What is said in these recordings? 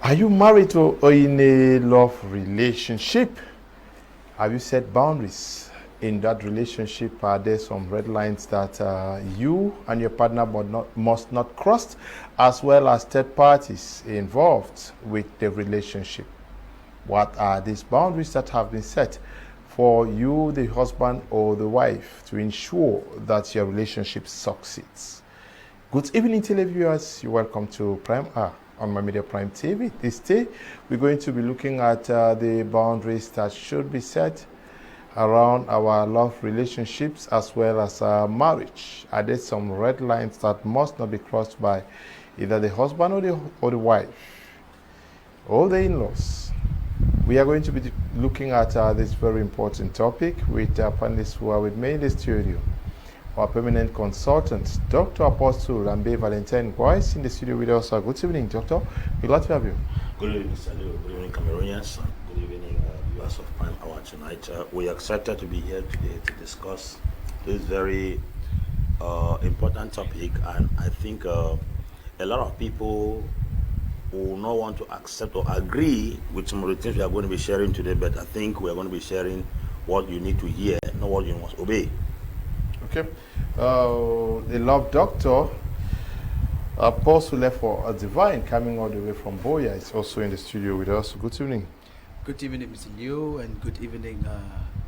Are you married or in a love relationship? Have you set boundaries in that relationship? Are there some red lines that you and your partner must not cross, as well as third parties involved with the relationship? What are these boundaries that have been set for you, the husband or the wife, to ensure that your relationship succeeds? Good evening, televiewers. You're welcome to Prime R on My Media Prime TV. This day, we're going to be looking at the boundaries that should be set around our love relationships as well as marriage. Are there some red lines that must not be crossed by either the husband or the wife or the in-laws? We are going to be looking at this very important topic with panelists who are with me in the studio. Our permanent consultant, Dr. Apostle Lambe Valentine Boyce, in the studio with us. Good evening, Doctor. We're glad to have you. Good evening, Mr. Leo. Good evening, Cameroonians. Good evening, viewers of Prime Hour tonight. We are excited to be here today to discuss this very important topic, and I think a lot of people will not want to accept or agree with some of the things we are going to be sharing today, but I think we are going to be sharing what you need to hear, not what you must obey. Okay. The love doctor, Apostle Lefo Divine, coming all the way from Boya, is also in the studio with us. Good evening. Good evening, Mr. Liu, and good evening,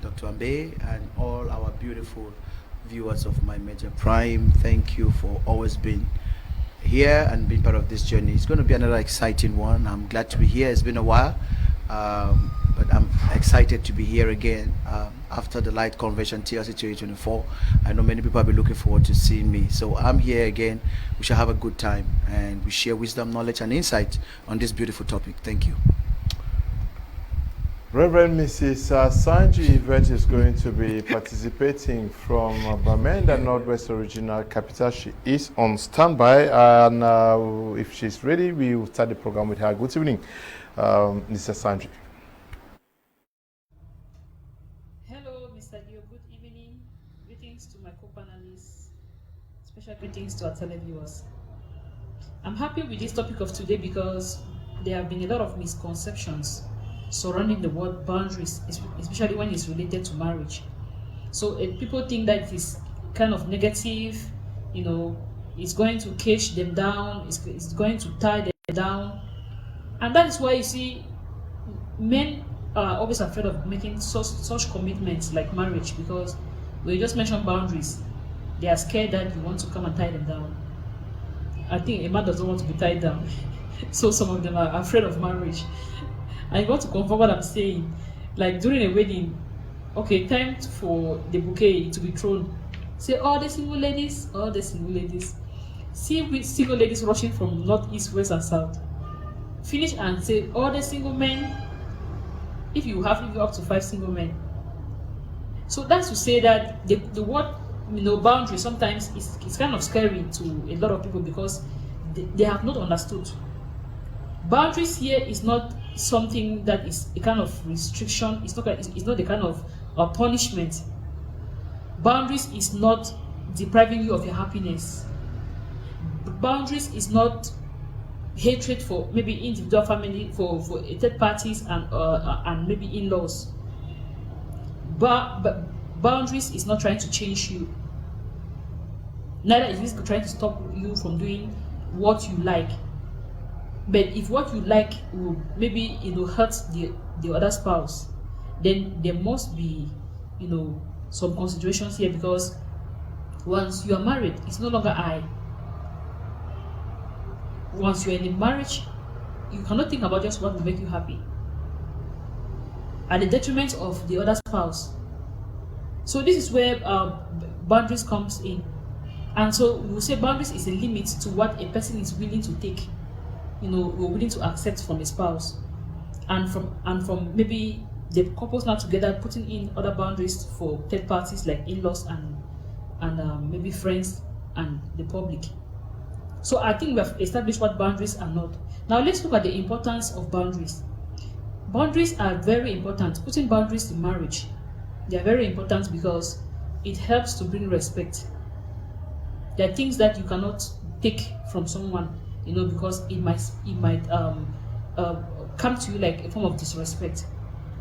Dr. Ambe, and all our beautiful viewers of My Media Prime. Thank you for always being here and being part of this journey. It's going to be another exciting one. I'm glad to be here. It's been a while, but I'm excited to be here again after the Light Convention TLC 2024. I know many people have been looking forward to seeing me, so I'm here again. We shall have a good time, and we share wisdom, knowledge, and insight on this beautiful topic. Thank you. Reverend Mrs. Sanji Yvette is going to be participating from Bamenda, Northwest Original Capital. She is on standby, and if she's ready, we will start the program with her. Good evening, Mrs. Sanji. Hello, Mr. Leo. Good evening. Greetings to my co-panelists. Special greetings to our televiewers. I'm happy with this topic of today because there have been a lot of misconceptions surrounding the word boundaries, especially when it's related to marriage. So people think that it is kind of negative, it's going to cage them down, it's going to tie them down. And that is why you see men are always afraid of making such commitments like marriage, because when you just mention boundaries, they are scared that you want to come and tie them down. I think a man doesn't want to be tied down. So some of them are afraid of marriage. I want to confirm what I'm saying. Like during a wedding, okay, time for the bouquet to be thrown. Say, all the single ladies. See single ladies rushing from north, east, west, and south. Finish and say, all the single men. If you have even up to 5 single men. So that's to say that the word, boundary sometimes is kind of scary to a lot of people because they have not understood. Boundaries here is not something that is a kind of restriction. It's not the kind of punishment. Boundaries is not depriving you of your happiness. Boundaries is not hatred for maybe individual family, for third parties and maybe in-laws. But boundaries is not trying to change you. Neither is it trying to stop you from doing what you like. But if what you like will maybe hurt the other spouse, then there must be some considerations here, because once you are married, it's no longer I. Once you're in a marriage, you cannot think about just what will make you happy at the detriment of the other spouse. So this is where boundaries comes in, and so we will say boundaries is a limit to what a person is willing to take. We're willing to accept from a spouse, and from maybe the couples now together putting in other boundaries for third parties like in-laws and maybe friends and the public. So I think we have established what boundaries are not. Now let's look at the importance of boundaries. Boundaries are very important. Putting boundaries in marriage, they are very important because it helps to bring respect. There are things that you cannot take from someone, because it might come to you like a form of disrespect.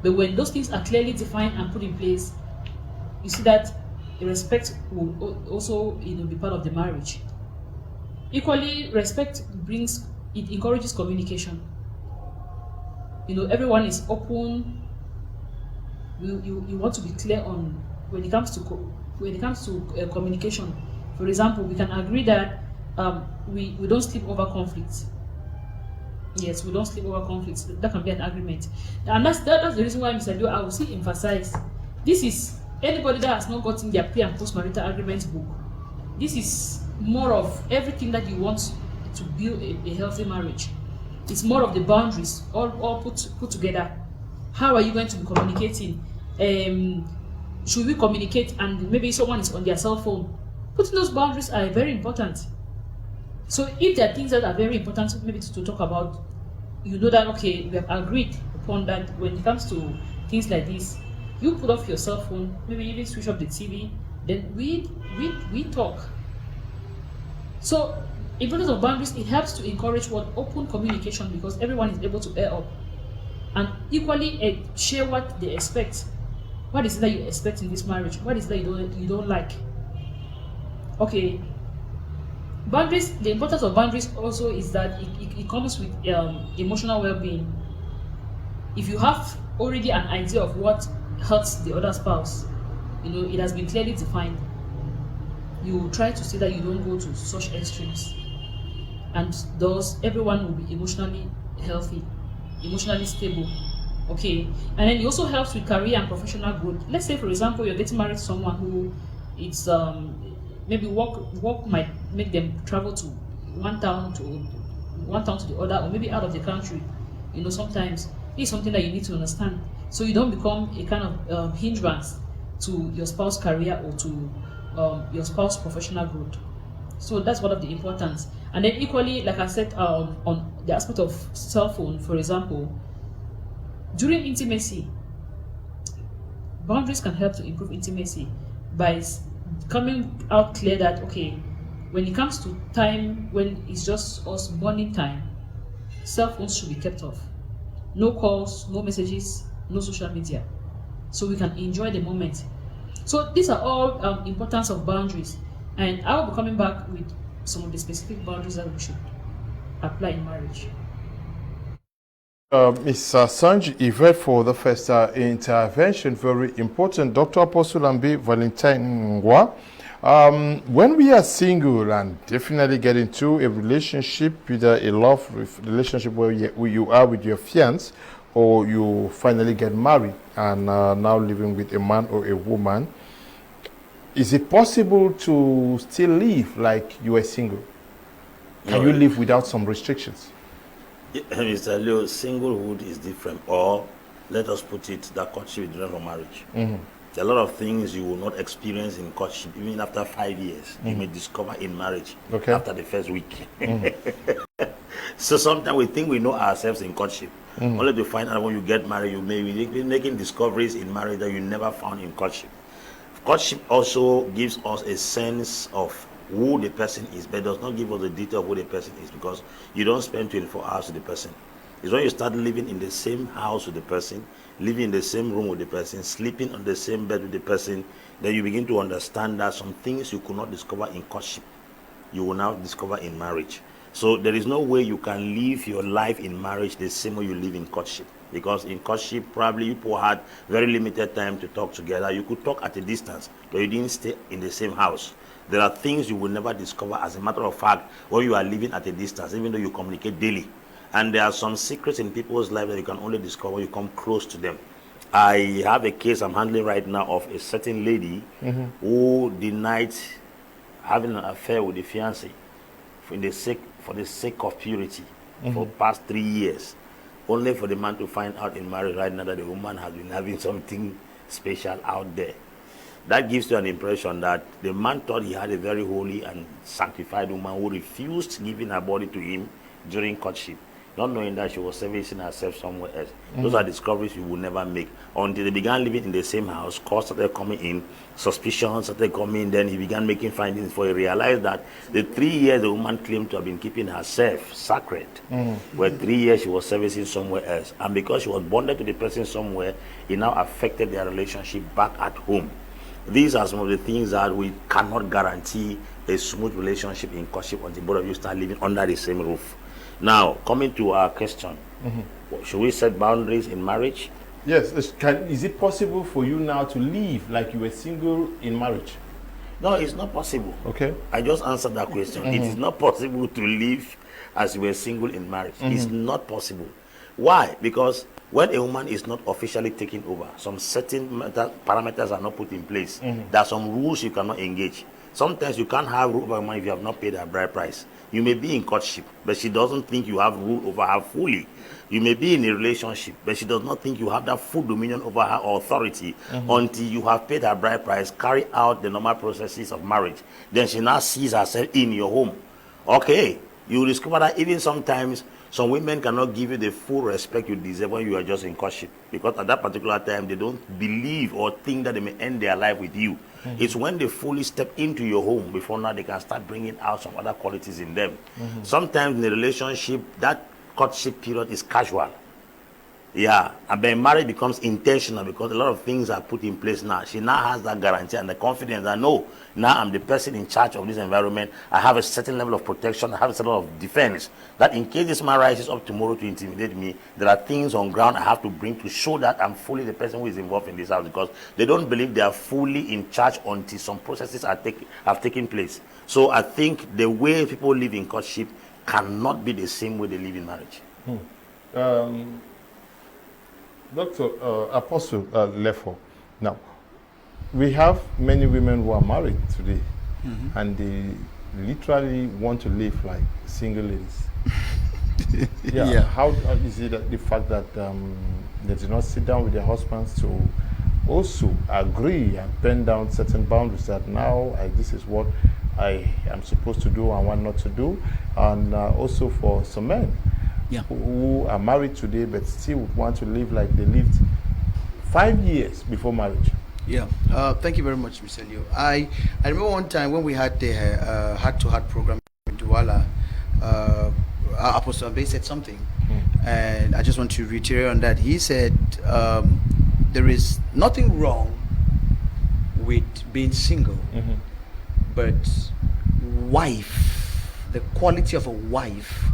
But when those things are clearly defined and put in place, you see that respect will also be part of the marriage. Equally, respect encourages communication. Everyone is open. You want to be clear on when it comes to communication. For example, we can agree that we don't sleep over conflicts. Yes, we don't sleep over conflicts. That can be an agreement, and that's the reason why Mr. Leo, I will still emphasize this is anybody that has not gotten their pre and post marital agreement book. This is more of everything that you want to build a healthy marriage. It's more of the boundaries all put together. How are you going to be communicating? Should we communicate and maybe someone is on their cell phone? Putting those boundaries are very important. So if there are things that are very important maybe to talk about, that okay, we have agreed upon that when it comes to things like this, you put off your cell phone, maybe even switch off the TV, then we talk. So importance of boundaries, it helps to encourage open communication, because everyone is able to air up and equally share what they expect. What is it that you expect in this marriage? What is that you don't like? Okay. Boundaries, the importance of boundaries also is that it comes with emotional well-being. If you have already an idea of what hurts the other spouse, it has been clearly defined, you try to see that you don't go to such extremes, and thus everyone will be emotionally healthy, emotionally stable. Okay, and then it also helps with career and professional growth. Let's say, for example, you're getting married to someone who it's maybe work might make them travel to one town to the other, or maybe out of the country. Sometimes it's something that you need to understand, so you don't become a kind of hindrance to your spouse's career or to your spouse's professional growth. So that's one of the importance. And then equally, like I said, on the aspect of cell phone, for example, during intimacy, boundaries can help to improve intimacy by coming out clear that okay, when it comes to time when it's just us bonding time, cell phones should be kept off. No calls, no messages, no social media, so we can enjoy the moment. So these are all importance of boundaries, and I will be coming back with some of the specific boundaries that we should apply in marriage. Ms. Sanj, Yvette, for the first intervention, very important. Dr. Apostle Ambe Valentine Ngwa, when we are single and definitely get into a relationship, either a love relationship where you are with your fiancé, or you finally get married and now living with a man or a woman, is it possible to still live like you are single? Can you live without some restrictions? Mr. Leo, singlehood is different, or let us put it that courtship is different from marriage. There are a lot of things you will not experience in courtship, even after 5 years. You may discover in marriage after the first week. So sometimes we think we know ourselves in courtship, only to find out when you get married, you may be making discoveries in marriage that you never found in courtship. Courtship also gives us a sense of who the person is, but does not give us the detail of who the person is, because you don't spend 24 hours with the person. It's when you start living in the same house with the person, living in the same room with the person, sleeping on the same bed with the person, then you begin to understand that some things you could not discover in courtship, you will now discover in marriage. So there is no way you can live your life in marriage the same way you live in courtship. Because in courtship, probably you people had very limited time to talk together. You could talk at a distance, but you didn't stay in the same house. There are things you will never discover. As a matter of fact, when you are living at a distance, even though you communicate daily. And there are some secrets in people's lives that you can only discover when you come close to them. I have a case I'm handling right now of a certain lady who denied having an affair with the fiancé for the sake of purity for the past 3 years. Only for the man to find out in marriage right now that the woman has been having something special out there. That gives you an impression that the man thought he had a very holy and sanctified woman who refused giving her body to him during courtship. not knowing that she was servicing herself somewhere else. Those are discoveries you will never make until they began living in the same house. Calls started coming in, suspicions started coming in. Then he began making findings, for he realized that the 3 years the woman claimed to have been keeping herself sacred were 3 years she was servicing somewhere else, and because she was bonded to the person somewhere, it now affected their relationship back at home. These are some of the things that we cannot guarantee a smooth relationship in courtship until both of you start living under the same roof. Now, coming to our question, should we set boundaries in marriage? Yes. Is it possible for you now to live like you were single in marriage? No, it's not possible. Okay. I just answered that question. It is not possible to live as you were single in marriage. It's not possible. Why? Because when a woman is not officially taken over, some certain parameters are not put in place. There are some rules you cannot engage. Sometimes you can't have rule over a woman if you have not paid her bride price. You may be in courtship, but she doesn't think you have rule over her fully. You may be in a relationship, but she does not think you have that full dominion over her authority until you have paid her bride price, carry out the normal processes of marriage. Then she now sees herself in your home. Okay, you discover that even sometimes some women cannot give you the full respect you deserve when you are just in courtship, because at that particular time they don't believe or think that they may end their life with you. It's when they fully step into your home before now they can start bringing out some other qualities in them. Sometimes in a relationship, that courtship period is casual. Yeah, and then marriage becomes intentional because a lot of things are put in place now. She now has that guarantee and the confidence that no, now I'm the person in charge of this environment. I have a certain level of protection. I have a certain level of defense. That in case this man rises up tomorrow to intimidate me, there are things on ground I have to bring to show that I'm fully the person who is involved in this house, because they don't believe they are fully in charge until some processes have taken place. So I think the way people live in courtship cannot be the same way they live in marriage. Dr. Apostle Lefo, now, we have many women who are married today, and they literally want to live like single ladies. Yeah. How is it that the fact that they do not sit down with their husbands to also agree and pen down certain boundaries that now this is what I am supposed to do and what not to do, and also for some men who are married today but still want to live like they lived 5 years before marriage. Thank you very much, Mr. Leo. I remember one time when we had the heart-to-heart program in Douala, Apostle Abe said something, and I just want to reiterate on that. He said there is nothing wrong with being single, but the quality of a wife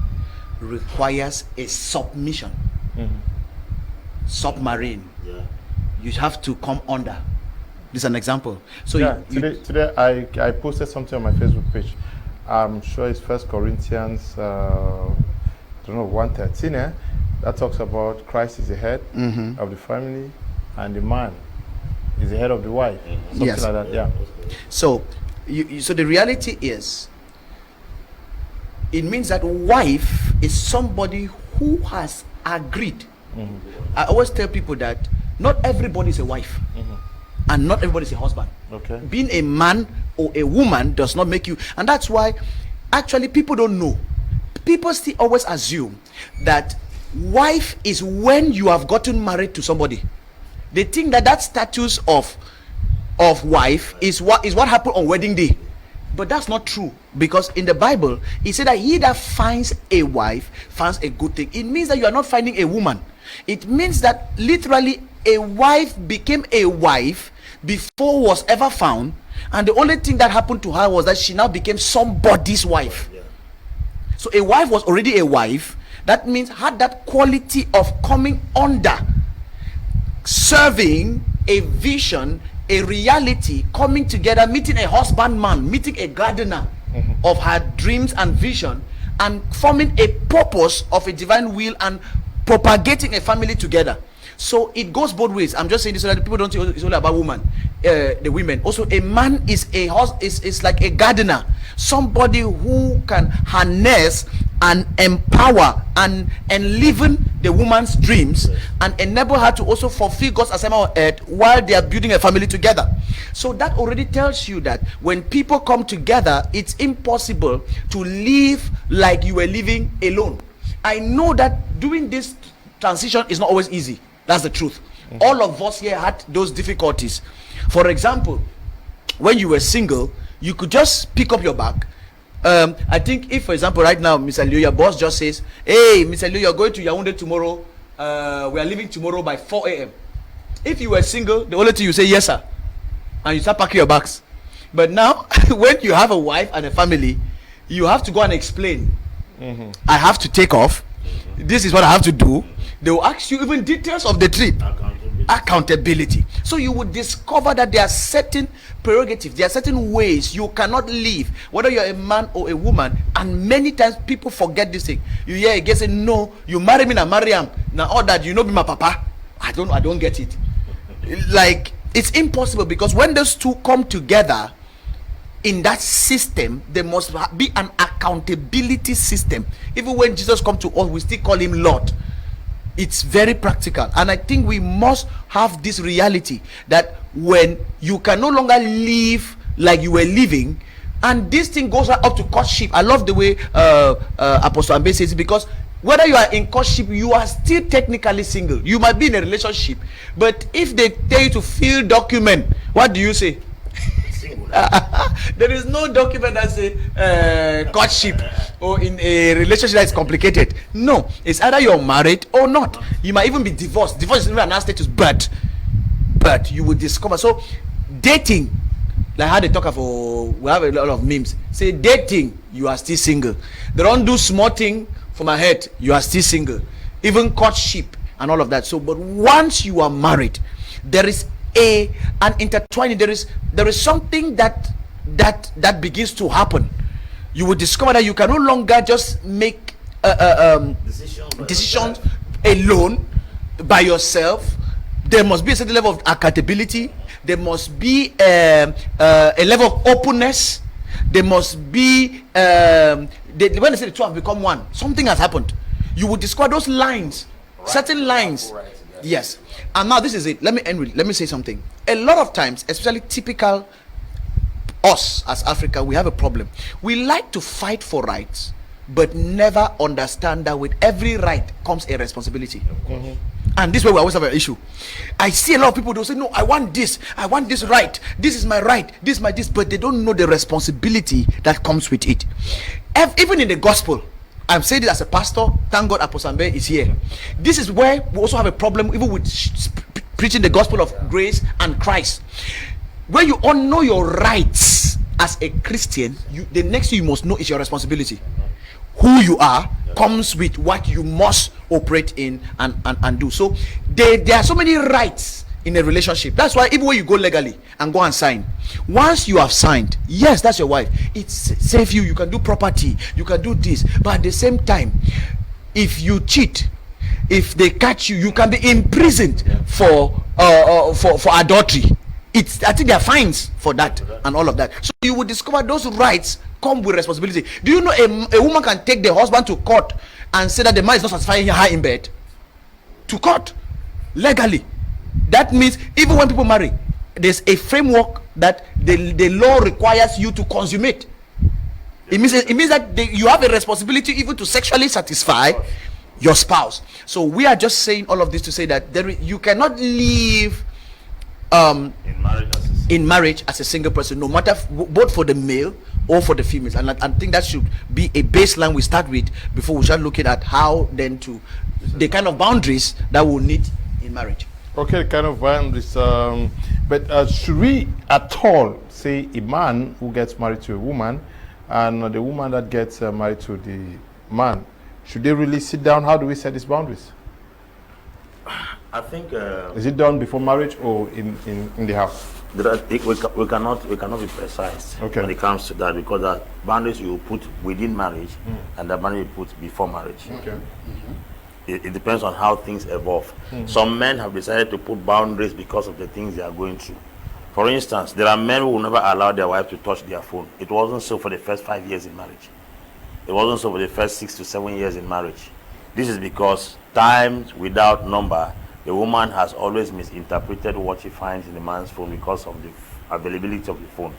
requires a submission. Submarine. You have to come under. This is an example. So today I posted something on my Facebook page. I'm sure it's 1 Corinthians 1:13, that talks about Christ is the head of the family and the man is the head of the wife. Something like that. So so the reality is, it means that wife is somebody who has agreed. I always tell people that not everybody is a wife, and not everybody is a husband. Being a man or a woman does not make you, and that's why actually people don't know. People still always assume that wife is when you have gotten married to somebody. They think that status of wife is what happened on wedding day. But that's not true, because in the Bible it said that he that finds a wife finds a good thing. It means that you are not finding a woman. It means that literally a wife became a wife before was ever found, and the only thing that happened to her was that she now became somebody's wife. So a wife was already a wife. That means had that quality of coming under, serving a vision, a reality, coming together, meeting a husbandman, meeting a gardener of her dreams and vision, and forming a purpose of a divine will and propagating a family together. So it goes both ways. I'm just saying this so that people don't think it's only about the women. Also, a man is like a gardener, somebody who can harness and empower and enliven the woman's dreams and enable her to also fulfill God's assignment on earth while they are building a family together. So that already tells you that when people come together, it's impossible to live like you were living alone. I know that doing this transition is not always easy. That's the truth. All of us here had those difficulties. For example, when you were single, you could just pick up your bag. I think if, for example, right now, Mr. Leo, your boss just says, hey, Mr. Leo, you're going to Yaoundé tomorrow. We are leaving tomorrow by 4 a.m. If you were single, the only thing you say, yes, sir. And you start packing your bags. But now, when you have a wife and a family, you have to go and explain. I have to take off. This is what I have to do. They will ask you even details of the trip. Accountability. So you would discover that there are certain prerogatives, there are certain ways you cannot live, whether you're a man or a woman. And many times people forget this thing. You hear a guy say, no, you marry me, now marry him. Now all that, you know, be my papa. I don't get it. Like, it's impossible, because when those two come together in that system, there must be an accountability system. Even when Jesus comes to us, we still call him Lord. It's very practical, and I think we must have this reality that when you can no longer live like you were living, and this thing goes right up to courtship. I love the way Apostle Ambe says it, because whether you are in courtship, you are still technically single. You might be in a relationship, but if they tell you to fill document, what do you say? There is no document that says courtship or in a relationship that is complicated. No, it's either you're married or not. You might even be divorced. Divorce is not an status, but you will discover. So dating, like how they talk of, we have a lot of memes. Say dating, you are still single. They don't do small thing for my head, you are still single. Even courtship and all of that. So, but once you are married, there is an intertwining. There is something that begins to happen. You will discover that you can no longer just make decisions alone by yourself. There must be a certain level of accountability. There must be a level of openness. There must be when they say the two have become one, something has happened. You will discover those lines, certain lines. Yes. And now this is it. Let me say something. A lot of times, especially typical us as Africa, we have a problem. We like to fight for rights, but never understand that with every right comes a responsibility. And this is where we always have an issue. I see a lot of people, they'll say, no, I want this right, this is my right, this is my this, but they don't know the responsibility that comes with it. Even in the gospel, I'm saying it as a pastor. Thank God Apostle Ambe is here. This is where we also have a problem, even with preaching the gospel of grace and Christ. When you all know your rights as a Christian, the next thing you must know is your responsibility. Who you are comes with what you must operate in and do. So there are so many rights in a relationship. That's why even when you go legally and go and sign, once you have signed, yes, that's your wife. It saves you. You can do property, you can do this, but at the same time, if you cheat, if they catch you, you can be imprisoned for adultery. I think there are fines for that and all of that. So you will discover those rights come with responsibility. Do you know a woman can take the husband to court and say that the man is not satisfying her in bed? To court, legally. That means even when people marry, there's a framework that the law requires you to consummate. It means that you have a responsibility even to sexually satisfy your spouse. So we are just saying all of this to say that you cannot live in marriage as a single person, no matter both for the male or for the females. And I think that should be a baseline we start with before we start looking at how then to the kind of boundaries that we'll need in marriage. Okay, kind of boundaries. But should we at all say a man who gets married to a woman and the woman that gets married to the man, should they really sit down? How do we set these boundaries? I think is it done before marriage or in the house? We cannot be precise when it comes to that, because the boundaries you put within marriage and the boundaries you put before marriage. Okay. It depends on how things evolve. Some men have decided to put boundaries because of the things they are going through. For instance, there are men who will never allow their wife to touch their phone. It wasn't so for the first 5 years in marriage. It wasn't so for the first 6 to 7 years in marriage. This is because times without number, the woman has always misinterpreted what she finds in the man's phone because of the availability of the phone.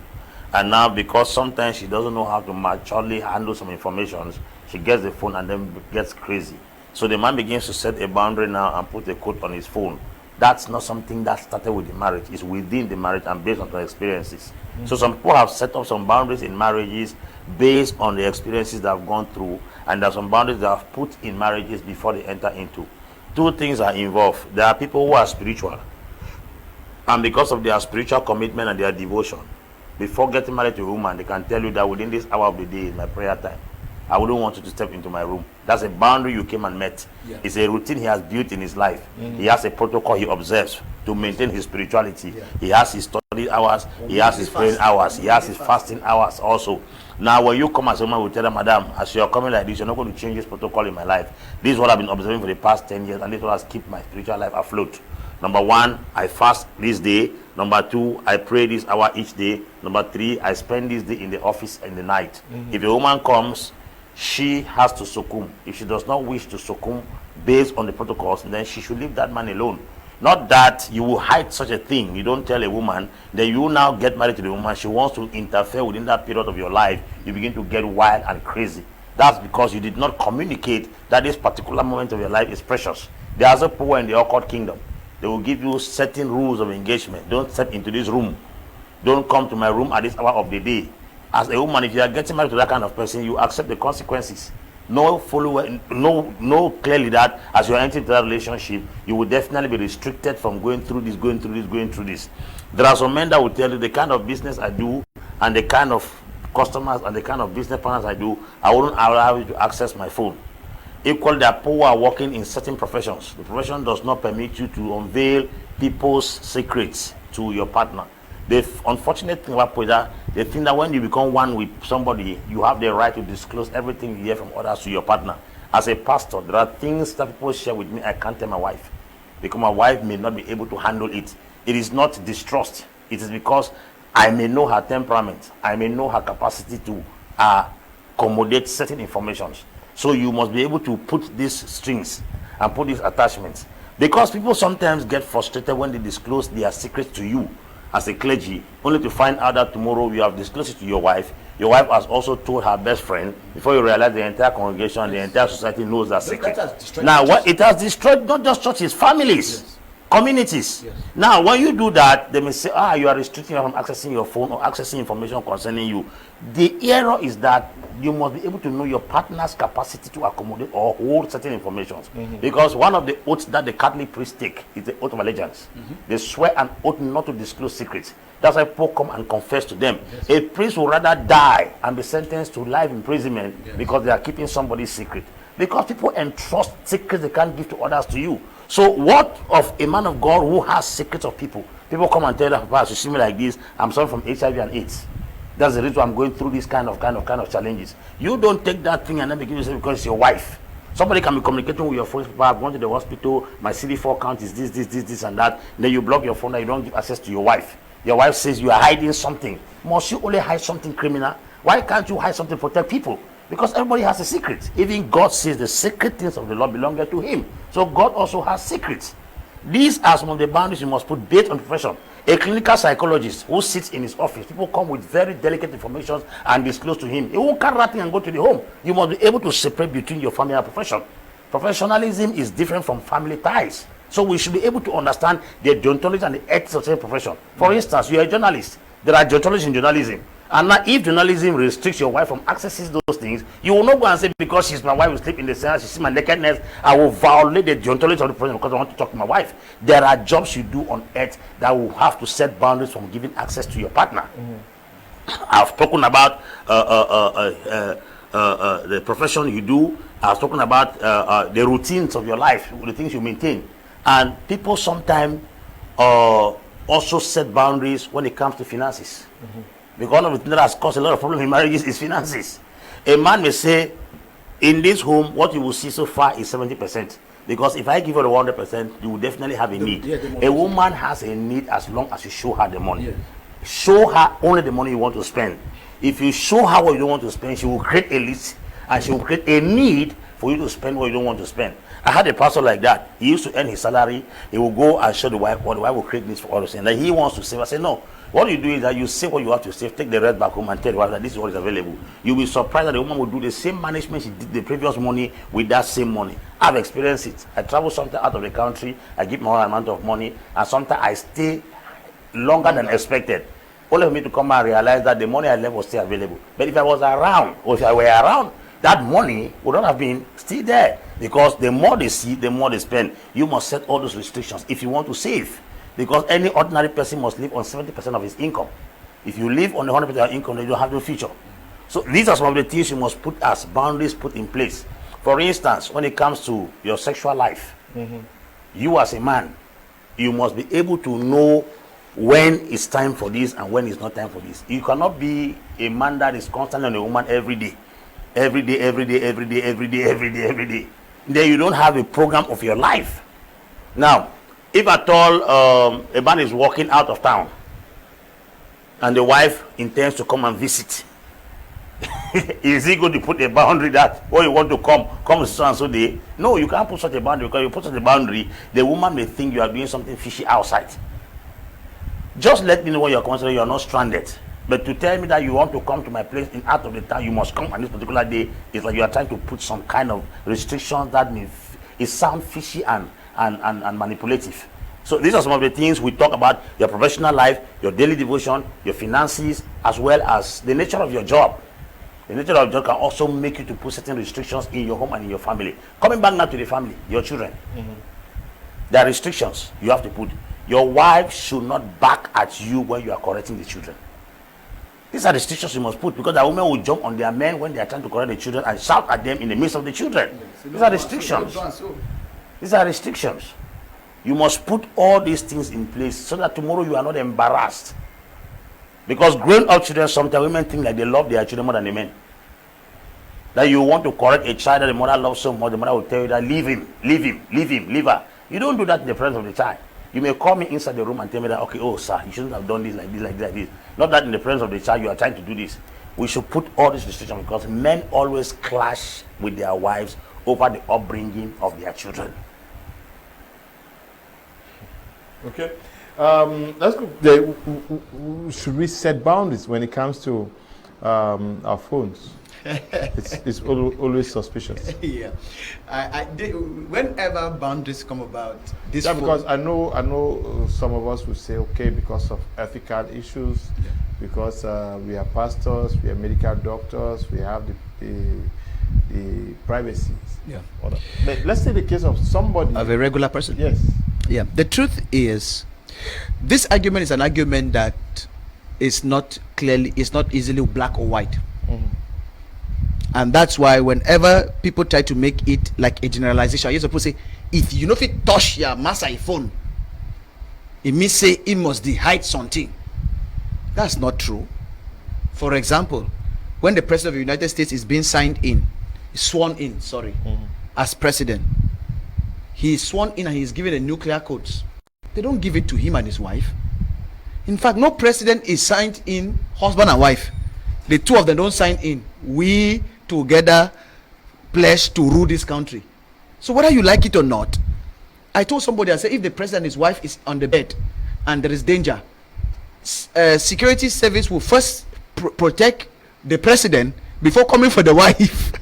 And now, because sometimes she doesn't know how to maturely handle some information, She gets the phone and then gets crazy. So the man begins to set a boundary now and put a code on his phone. That's not something that started with the marriage. It's within the marriage and based on the experiences. So some people have set up some boundaries in marriages based on the experiences they have gone through, and there are some boundaries they have put in marriages before they enter into. Two things are involved. There are people who are spiritual, and because of their spiritual commitment and their devotion, before getting married to a woman, they can tell you that within this hour of the day is my prayer time. I wouldn't want you to step into my room. That's a boundary you came and met. Yeah. It's a routine he has built in his life. He has a protocol he observes to maintain his spirituality. Yeah. He has his study hours. He has his praying hours. He has his fasting hours also. Now, when you come as a woman, we tell her, Madam, as you're coming like this, you're not going to change this protocol in my life. This is what I've been observing for the past 10 years, and this is what has kept my spiritual life afloat. Number one, I fast this day. Number two, I pray this hour each day. Number three, I spend this day in the office in the night. If a woman comes, she has to succumb. If she does not wish to succumb based on the protocols, then she should leave that man alone. Not that you will hide such a thing. You don't tell a woman, then you now get married to the woman. She wants to interfere within that period of your life. You begin to get wild and crazy. That's because you did not communicate that this particular moment of your life is precious. There's a power in the occult kingdom. They will give you certain rules of engagement. Don't step into this room. Don't come to my room at this hour of the day. As a woman, if you are getting married to that kind of person, you accept the consequences. Know clearly that as you are entering into that relationship, you will definitely be restricted from going through this. There are some men that will tell you the kind of business I do and the kind of customers and the kind of business partners I do, I wouldn't allow you to access my phone. Equally, there are people who are working in certain professions. The profession does not permit you to unveil people's secrets to your partner. The unfortunate thing about that, they think that when you become one with somebody, you have the right to disclose everything you hear from others to your partner. As a pastor, there are things that people share with me I can't tell my wife, because my wife may not be able to handle it. It is not distrust. It is because I may know her temperament. I may know her capacity to accommodate certain informations. So you must be able to put these strings and put these attachments. Because people sometimes get frustrated when they disclose their secrets to you as a clergy, only to find out that tomorrow you have disclosed it to your wife. Your wife has also told her best friend, before you realize the entire congregation, the entire society knows that secret. Now, what it has destroyed, not just churches, families, communities. Now, when you do that, they may say, you are restricting her from accessing your phone or accessing information concerning you. The error is that you must be able to know your partner's capacity to accommodate or hold certain information. Because one of the oaths that the Catholic priests take is the oath of allegiance. They swear an oath not to disclose secrets. That's why people come and confess to them. A priest would rather die and be sentenced to life imprisonment because they are keeping somebody's secret. Because people entrust secrets they can't give to others to you. So what of a man of God who has secrets of people? People come and tell them, Pastor, you see me like this, I'm suffering from HIV and AIDS. That's the reason I'm going through this kind of challenges. You don't take that thing and then begin to say because it's your wife. Somebody can be communicating with your phone. I've gone to the hospital, my CD4 count is this and that. Then you block your phone and you don't give access to your wife. Your wife says you are hiding something. Must you only hide something criminal? Why can't you hide something to protect people? Because everybody has a secret. Even God says the secret things of the Lord belong to him. So God also has secrets. These are some of the boundaries you must put based on profession. A clinical psychologist who sits in his office, people come with very delicate information and disclose to him. He won't carry that thing and go to the home. You must be able to separate between your family and profession. Professionalism is different from family ties. So we should be able to understand the deontology and the ethics of the profession. For instance, you are a journalist. There are deontologies in journalism. And now if journalism restricts your wife from accessing those things, you will not go and say, because she's my wife, will sleep in the cell, she sees my nakedness, I will violate the deontology of the person because I want to talk to my wife. There are jobs you do on earth that will have to set boundaries from giving access to your partner. I've spoken about the profession you do. I've spoken about the routines of your life, the things you maintain. And people sometimes also set boundaries when it comes to finances. Because one of the things that has caused a lot of problems in marriages is finances. A man may say, in this home, what you will see so far is 70%. Because if I give her the 100%, you will definitely have a need. A woman has a need as long as you show her the money. Show her only the money you want to spend. If you show her what you don't want to spend, she will create a list and she will create a need for you to spend what you don't want to spend. I had a pastor like that. He used to earn his salary. He will go and show the wife what the wife will create this for all the things. Like he wants to save. I said, no. What you do is that you save what you have to save, take the rest back home and tell the wife that this is what is available. You will be surprised that the woman will do the same management she did the previous money with that same money. I've experienced it. I travel sometimes out of the country. I give my own amount of money, and sometimes I stay longer than expected. Only for me to come and realize that the money I left was still available. But if I was around, or if I were around, that money would not have been still there. Because the more they see, the more they spend. You must set all those restrictions if you want to save. Because any ordinary person must live on 70% of his income. If you live on the 100% of your income, then you don't have no future. So these are some of the things you must put as boundaries put in place. For instance, when it comes to your sexual life, you as a man, you must be able to know when it's time for this and when it's not time for this. You cannot be a man that is constantly on a woman every day. Every day, every day, every day, every day, every day, every day. Then you don't have a program of your life. Now, if at all a man is walking out of town and the wife intends to come and visit, is he going to put a boundary that, oh, you want to come so and so day? No, you can't put such a boundary, because you put such a boundary, the woman may think you are doing something fishy outside. Just let me know when you're coming so you are not stranded. But to tell me that you want to come to my place in out of the town, you must come on this particular day, it's like you are trying to put some kind of restrictions that may it sound fishy and manipulative. So these are some of the things we talk about: your professional life, your daily devotion, your finances, as well as the nature of your job. The nature of your job can also make you to put certain restrictions in your home and in your family. Coming back now to the family, your children. There are restrictions you have to put. Your wife should not back at you when you are correcting the children. These are restrictions you must put, because the women will jump on their men when they are trying to correct the children and shout at them in the midst of the children. These are restrictions. These are restrictions. You must put all these things in place so that tomorrow you are not embarrassed. Because grown up children, sometimes women think like they love their children more than the men. That you want to correct a child that the mother loves so much, the mother will tell you that leave him, leave him, leave him, leave her. You don't do that in the presence of the child. You may call me inside the room and tell me that, okay, oh sir, you shouldn't have done this, like this, like this, like this. Not that in the presence of the child you are trying to do this. We should put all these restrictions, because men always clash with their wives over the upbringing of their children. Okay. Let's go. Should we set boundaries when it comes to our phones? It's always suspicious. Yeah, whenever boundaries come about, this because I know some of us will say, okay, because of ethical issues, because we are pastors, we are medical doctors, we have the privacy. Yeah. But let's say the case of somebody of a regular person. Yes. Yeah. The truth is, this argument is an argument that is not easily black or white. And that's why whenever people try to make it like a generalization, you're supposed to say, if you know if it touch your master phone, it means say it must hide something. That's not true. For example, when the president of the United States is being sworn in, as president, he is sworn in and he is given a nuclear codes. They don't give it to him and his wife. In fact, no president is signed in husband and wife. The two of them don't sign in. We together pledge to rule this country. So whether you like it or not, I told somebody, I said, if the president and his wife is on the bed and there is danger, security service will first protect the president before coming for the wife.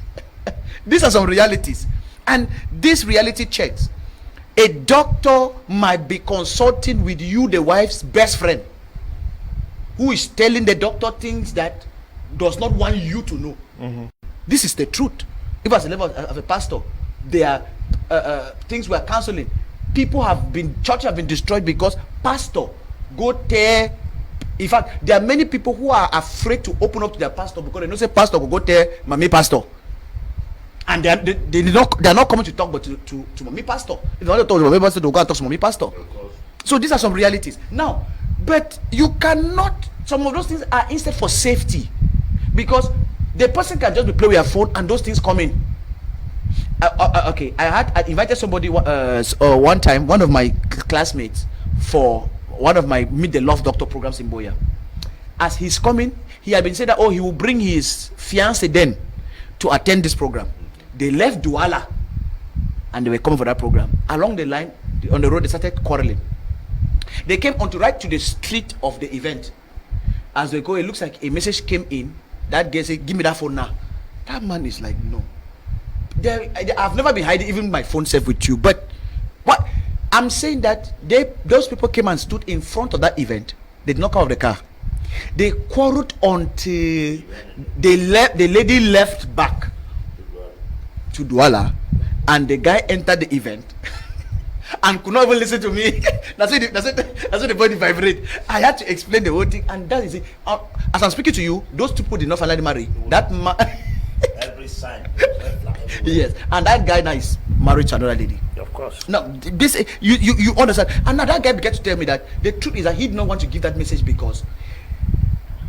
These are some realities, and this reality checks. A doctor might be consulting with you, the wife's best friend, who is telling the doctor things that does not want you to know. This is the truth. If as a level of a pastor, there are things we are counseling. Churches have been destroyed because pastor go tell. In fact, there are many people who are afraid to open up to their pastor because they know say pastor will go tell mommy pastor, and they are not coming to talk but to mommy pastor. If they want to talk to mommy pastor, they'll go and talk to mommy pastor. So these are some realities. Now, but you cannot. Some of those things are instead for safety, because the person can just be playing with your phone and those things come in. Okay, I invited somebody one time, one of my classmates, for one of my Meet the Love Doctor programs in Boya. As he's coming, he had been said that he will bring his fiancée then to attend this program. They left Douala and they were coming for that program. Along the line, on the road, they started quarreling. They came onto right to the street of the event. As they go, it looks like a message came in. That guy said, "Give me that phone now." That man is like, "No." I've never been hiding even my phone safe with you. But what I'm saying that those people came and stood in front of that event. They did not come out of the car. They quarreled until the lady left back to Douala, and the guy entered the event and could not even listen to me. That's when the body vibrate. I had to explain the whole thing, and that is it. As I'm speaking to you, those two people did not finally marry. That man. Every sign. Yes, and that guy now is married to another lady. Of course. Now, this you understand. And now that guy began to tell me that the truth is that he did not want to give that message because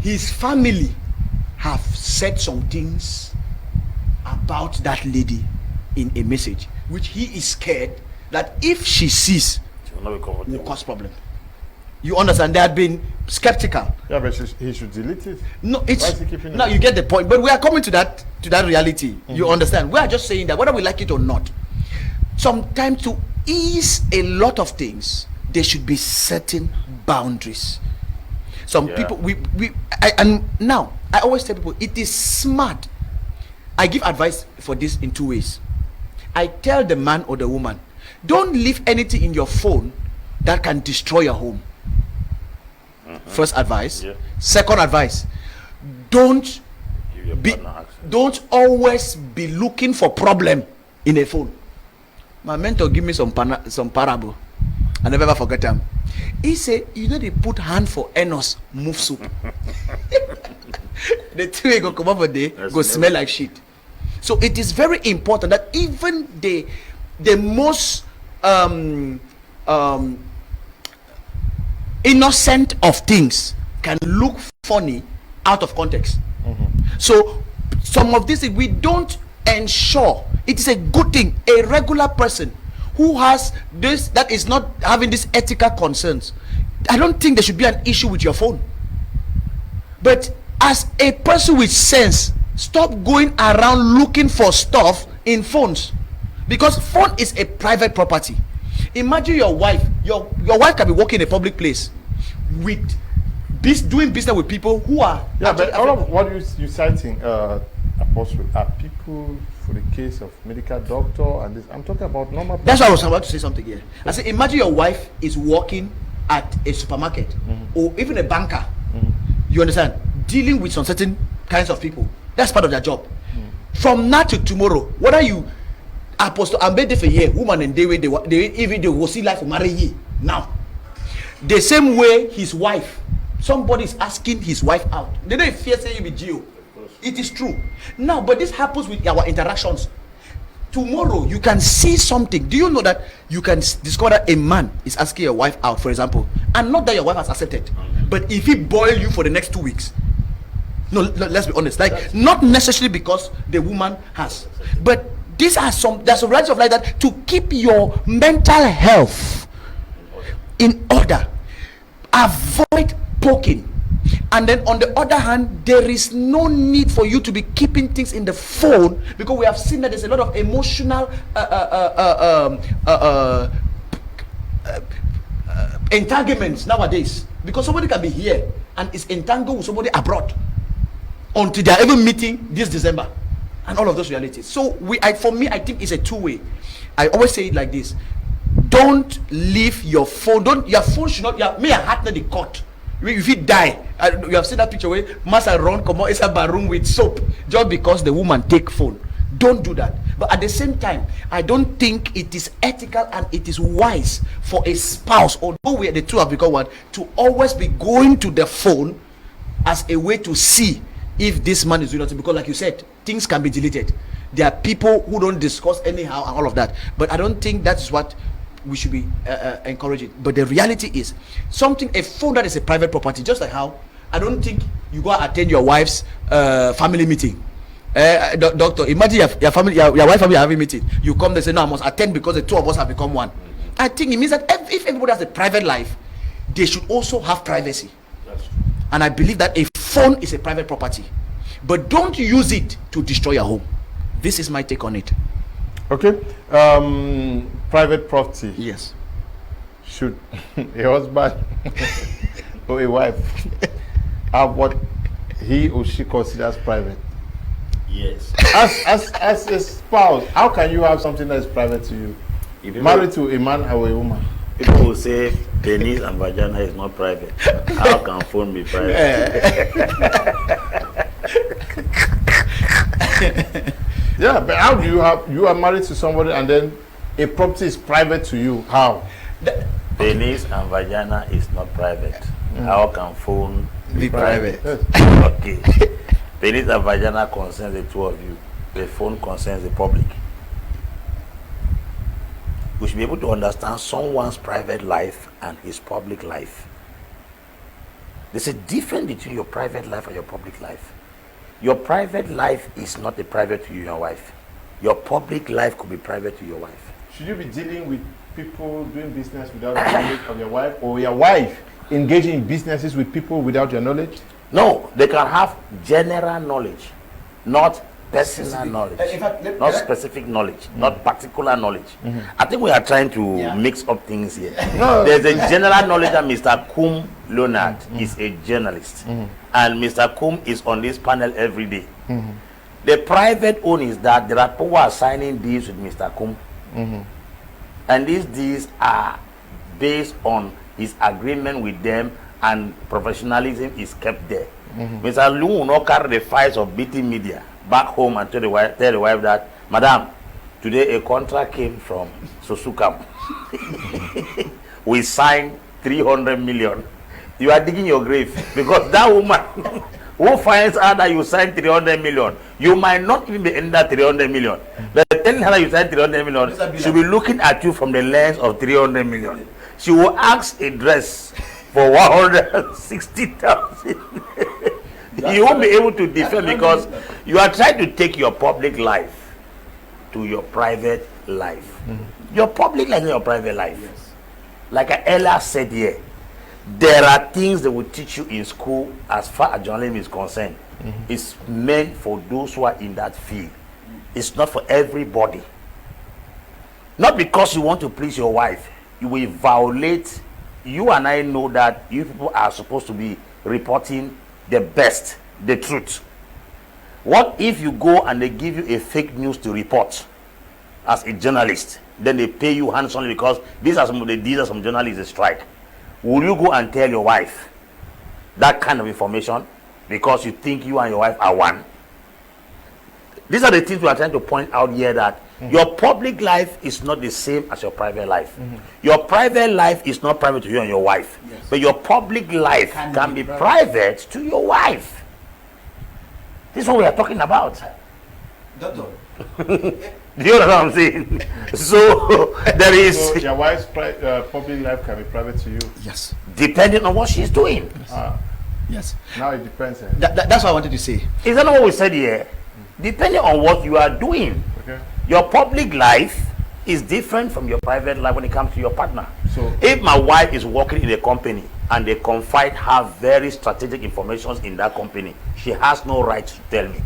his family have said some things about that lady in a message, which he is scared that if she sees, will cause problem. You understand? They had been skeptical. Yeah, but he should delete it. No, it's Why is he keeping it? now you get the point. But we are coming to that reality. You understand? We are just saying that whether we like it or not, sometimes to ease a lot of things, there should be certain boundaries. Some people and now I always tell people it is smart. I give advice for this in two ways. I tell the man or the woman, don't leave anything in your phone that can destroy your home. First advice. Second advice, don't always be looking for problem in a phone. My mentor give me some parable. I never ever forget them. He said, you know, they put hand for Enos move soup. The two go come up a day, go smell like shit. So it is very important that even the most innocent of things can look funny out of context. So some of this we don't ensure. It is a good thing. A regular person who has this, that is not having these ethical concerns, I don't think there should be an issue with your phone. But as a person with sense, stop going around looking for stuff in phones, because phone is a private property. Imagine your wife can be working in a public place with doing business with people who are but all of what you citing, Apostle, are people for the case of medical doctor and this. I'm talking about normal people. That's why I was about to say something here. I said, imagine your wife is working at a supermarket or even a banker. You understand? Dealing with some certain kinds of people. That's part of their job. From now to tomorrow, whether you Apostle and bed for a year, woman and they will see life for marry ye now. The same way his wife, somebody is asking his wife out. They don't fear saying you be Geo. It is true. Now, but this happens with our interactions. Tomorrow you can see something. Do you know that you can discover that a man is asking your wife out, for example, and not that your wife has accepted, but if he boil you for the next 2 weeks. No, let's be honest. Like, not necessarily because the woman has, but there's a variety of like that to keep your mental health in order. Avoid poking. And then on the other hand, there is no need for you to be keeping things in the phone, because we have seen that there's a lot of emotional entanglements nowadays, because somebody can be here and is entangled with somebody abroad until they are even meeting this December, and all of those realities. So for me, I think it's a two-way. I always say it like this: don't leave your phone. Your phone should not. Me, I had the cut. If you die, you have seen that picture where massa run come out inside a room with soap just because the woman take phone. Don't do that. But at the same time, I don't think it is ethical and it is wise for a spouse, although the two have become one, to always be going to the phone as a way to see if this man is doing nothing. Because like you said, things can be deleted. There are people who don't discuss anyhow and all of that. But I don't think that's what we should be encouraging. But the reality is, a phone that is a private property, just like how I don't think you go attend your wife's family meeting. Doctor, imagine your family, your wife family having a meeting. You come, they say, no, I must attend because the two of us have become one. I think it means that if everybody has a private life, they should also have privacy. And I believe that a phone is a private property, but don't use it to destroy your home. This is my take on it. Okay. Private property. Yes. Should a husband or a wife have what he or she considers private? Yes. As a spouse, how can you have something that is private to you? Married to a man or a woman? People will say penis and vagina is not private. How can phone be private? Yeah, but how do you are married to somebody and then a property is private to you? How? Penis and vagina is not private. How can phone Be private. Yes. Okay. Penis and vagina concerns the two of you. The phone concerns the public. We should be able to understand someone's private life and his public life. There's a difference between your private life and your public life. Your private life is not a private to you and your wife. Your public life could be private to your wife. Should you be dealing with people doing business without the knowledge of your wife, or your wife engaging in businesses with people without your knowledge? No, they can have general knowledge, not personal knowledge, In fact, not specific knowledge, not particular knowledge. I think we are trying to mix up things here. No. There's a general knowledge that Mr. Kum Leonard is a journalist, and Mr. Kum is on this panel every day. The private own is that there are people who are signing deals with Mr. Kum, and these deals are based on his agreement with them, and professionalism is kept there. Mr. Lu will not carry the files of beating media back home and tell the wife that, Madam, today a contract came from Sosukam. We signed 300 million. You are digging your grave, because that woman who finds out that you signed 300 million, you might not even be in that 300 million. But telling her that you signed 300 million, she'll be looking at you from the lens of 300 million. She will ask a dress for 160,000. You won't be able to defend, because you are trying to take your public life to your private life. Your public life and your private life. Like Ella said here, there are things they will teach you in school as far as journalism is concerned. It's meant for those who are in that field. It's not for everybody. Not because you want to please your wife, you will violate. You and I know that you people are supposed to be reporting the best, the truth. What if you go and they give you a fake news to report as a journalist? Then they pay you handsomely because these are some journalists that strike. Will you go and tell your wife that kind of information because you think you and your wife are one? These are the things we are trying to point out here, that your public life is not the same as your private life. Your private life is not private to you and your wife. But your public life can be private to your wife. This is what we are talking about. Doctor. Do you know what I'm saying? So there is. So your wife's public life can be private to you. Yes. Depending on what she's doing. Yes. Now it depends. That's what I wanted to say. Is that not what we said here? Depending on what you are doing. Okay. Your public life is different from your private life when it comes to your partner. So if my wife is working in a company and they confide her very strategic information in that company, she has no right to tell me.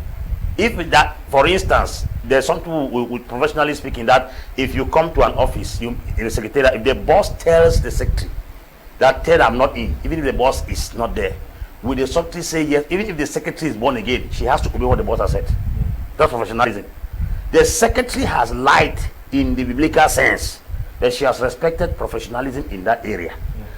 If that, for instance, there's something with professionally speaking, that if you come to an office, in the secretariat, if the boss tells the secretary that tell I'm not in, even if the boss is not there, will the secretary say yes? Even if the secretary is born again, she has to obey what the boss has said. That's professionalism. The secretary has lied in the biblical sense that she has respected professionalism in that area.